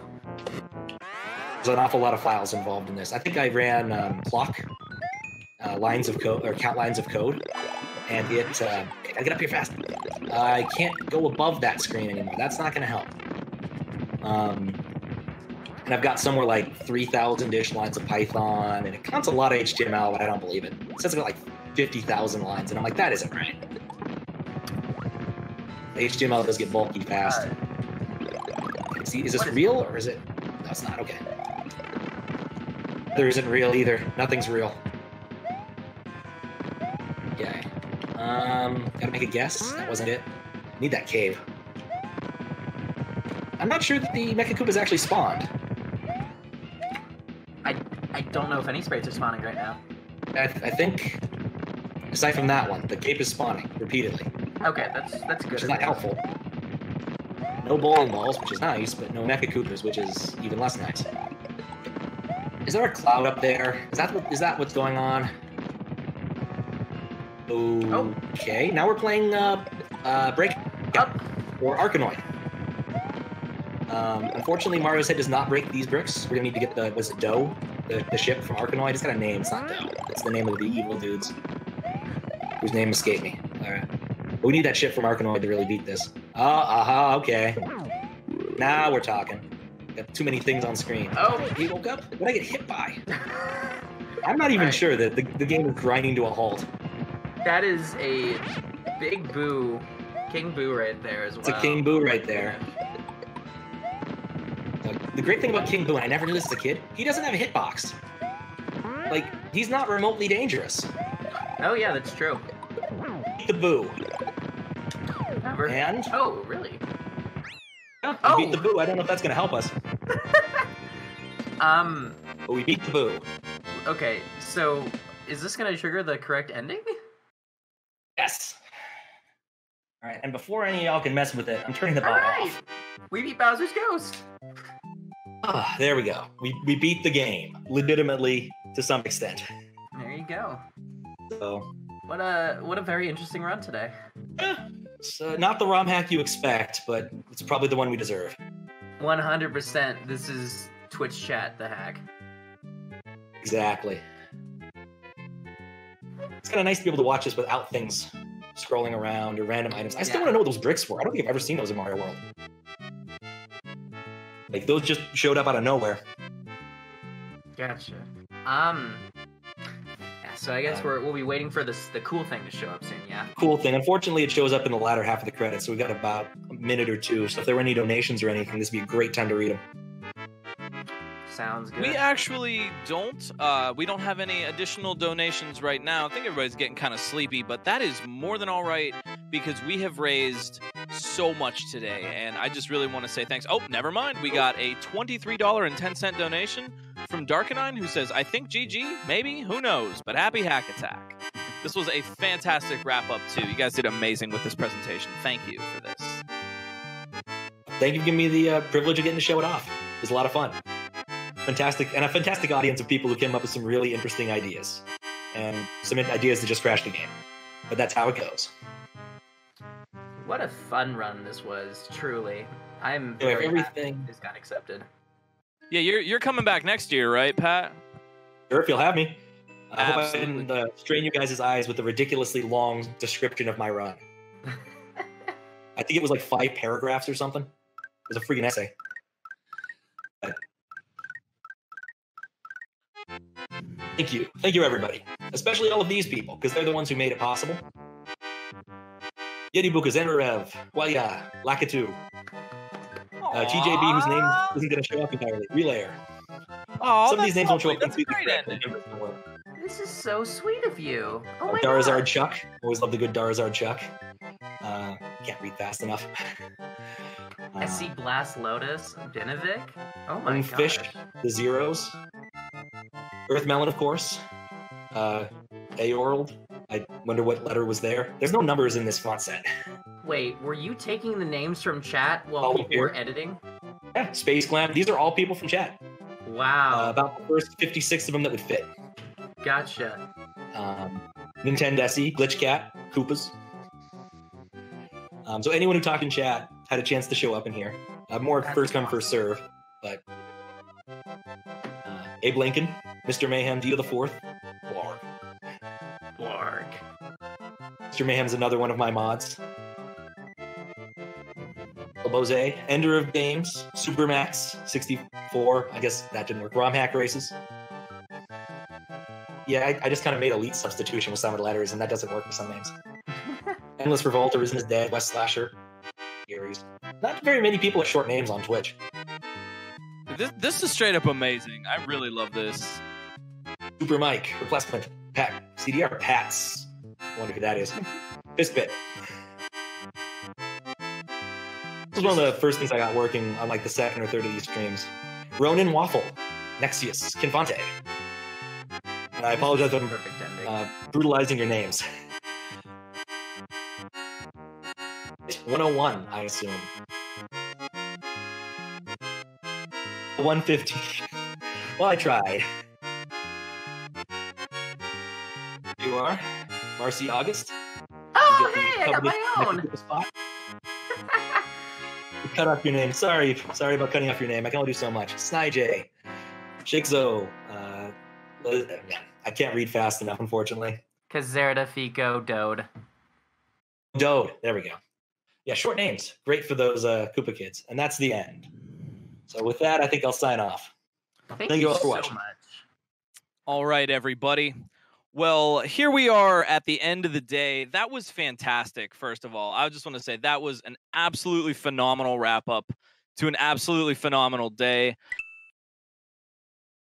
There's an awful lot of files involved in this. I think I ran clock lines of code, or count lines of code, and it, I get up here fast. I can't go above that screen anymore. That's not gonna help. And I've got somewhere like 3,000-ish lines of Python, and it counts a lot of HTML, but I don't believe it. It says it's got like 50,000 lines, and I'm like, that isn't right. The HTML does get bulky fast. See, is this real, or is it? No, it's not. Okay. There isn't real either. Nothing's real. Okay. Gotta make a guess. That wasn't it. Need that cave. I'm not sure that the Mecha Koopas actually spawned. I don't know if any sprites are spawning right now. I think, aside from that one, the cape is spawning repeatedly. Okay, that's good. Which is not helpful. No bowling balls, which is nice, but no Mecha Koopas, which is even less nice. Is there a cloud up there? Is that what's going on? Okay, now we're playing Break Up or Arkanoid. Unfortunately, Mario's Head does not break these bricks. We're gonna need to get the, was it Doe? The ship from Arkanoid. It's got a name, it's not Doe. It's the name of the evil dudes whose name escaped me. Alright. We need that ship from Arkanoid to really beat this. Okay. Now we're talking. Got too many things on screen. Oh, he woke up? What did I get hit by? I'm not even sure that the game is grinding to a halt. That is a big boo. King Boo right there as well. It's a King Boo right there. The great thing about King Boo, and I never knew this as a kid, he doesn't have a hitbox. Like, he's not remotely dangerous. Oh yeah, that's true. Beat the Boo. Never. And? Oh, really? Yeah, we beat the Boo. I don't know if that's going to help us. But we beat the Boo. Okay, so is this going to trigger the correct ending? Yes. All right, and before any of y'all can mess with it, I'm turning the bot off. We beat Bowser's Ghost. There we go. We beat the game, legitimately, to some extent. There you go. So, what a very interesting run today. It's not the ROM hack you expect, but it's probably the one we deserve. 100%. This is Twitch chat, the hack. Exactly. It's kind of nice to be able to watch this without things scrolling around or random items. I still want to know what those bricks were. I don't think I've ever seen those in Mario World. Like, those just showed up out of nowhere. Gotcha. Yeah, so I guess we'll be waiting for the cool thing to show up soon, yeah? Cool thing. Unfortunately, it shows up in the latter half of the credits, so we've got about a minute or two. So if there were any donations or anything, this would be a great time to read them. Sounds good. We actually don't. We don't have any additional donations right now. I think everybody's getting kind of sleepy, but that is more than all right because we have raised so much today, and I just really want to say thanks. Oh, never mind. We got a $23.10 donation from Darkenine, who says, I think GG, maybe, who knows, but happy Hack Attack. This was a fantastic wrap-up, too. You guys did amazing with this presentation. Thank you for this. Thank you for giving me the privilege of getting to show it off. It was a lot of fun. Fantastic, and a fantastic audience of people who came up with some really interesting ideas. And some ideas that just crashed the game. But that's how it goes. What a fun run this was, truly. I'm very happy this got accepted. Yeah, you're coming back next year, right, Pat? Sure, if you'll have me. I hope I didn't strain you guys' eyes with a ridiculously long description of my run. I think it was like 5 paragraphs or something. It was a freaking essay. Thank you. Thank you, everybody. Especially all of these people, because they're the ones who made it possible. Yedibuka, Zenrev, Waya, Lakitu, TJB, whose name isn't going to show up entirely, Relayer. Some of these names won't show up entirely. This is so sweet of you. Oh my Darazard God. Chuck. Always love the good Darazard Chuck. can't read fast enough. SC Blast Lotus, Dinovic. Oh my god. Fish, the zeros. Earth Melon, of course. Aorld. I wonder what letter was there. There's no numbers in this font set. Wait, were you taking the names from chat while Oh, people were editing? Yeah, Space Glam. These are all people from chat. Wow. About the first 56 of them that would fit. Gotcha. Nintendo SE, Glitch Cat, Koopas. So anyone who talked in chat had a chance to show up in here. More That's first come, awesome. first serve. But Abe Lincoln, Mr. Mayhem, Dio the Fourth, Blarg. Blarg. Mr. Mayhem's another one of my mods. Bose, Ender of Games, Supermax, 64. I guess that didn't work. ROM Hack Races. Yeah, I just kind of made elite substitution with some of the letters, and that doesn't work with some names. Endless Revolt, Arisen is Dead, West Slasher, Gary's. Not very many people with short names on Twitch. This is straight up amazing. I really love this. Super Mike, Replacement, PatCDR, Pats. I wonder who that is. Fistbit. This was one of the first things I got working on like the second or third of these streams. Ronin Waffle, Nexius, Kinfante. And I apologize if I'm Perfect ending. brutalizing your names. 101, I assume. 150. Well, I tried. You are MarcyAugust. Oh, hey, I got my own. Spot. Cut off your name. Sorry about cutting off your name. I can only do so much. Snyj, Shikzo. I can't read fast enough, unfortunately. Kazerda, Fico, Dode. Dode. There we go. Yeah, short names. Great for those Koopa kids. And that's the end. So with that, I think I'll sign off. Thank you you all for so watching. much. All right, everybody. Well, here we are at the end of the day. That was fantastic, first of all. I just want to say that was an absolutely phenomenal wrap-up to an absolutely phenomenal day.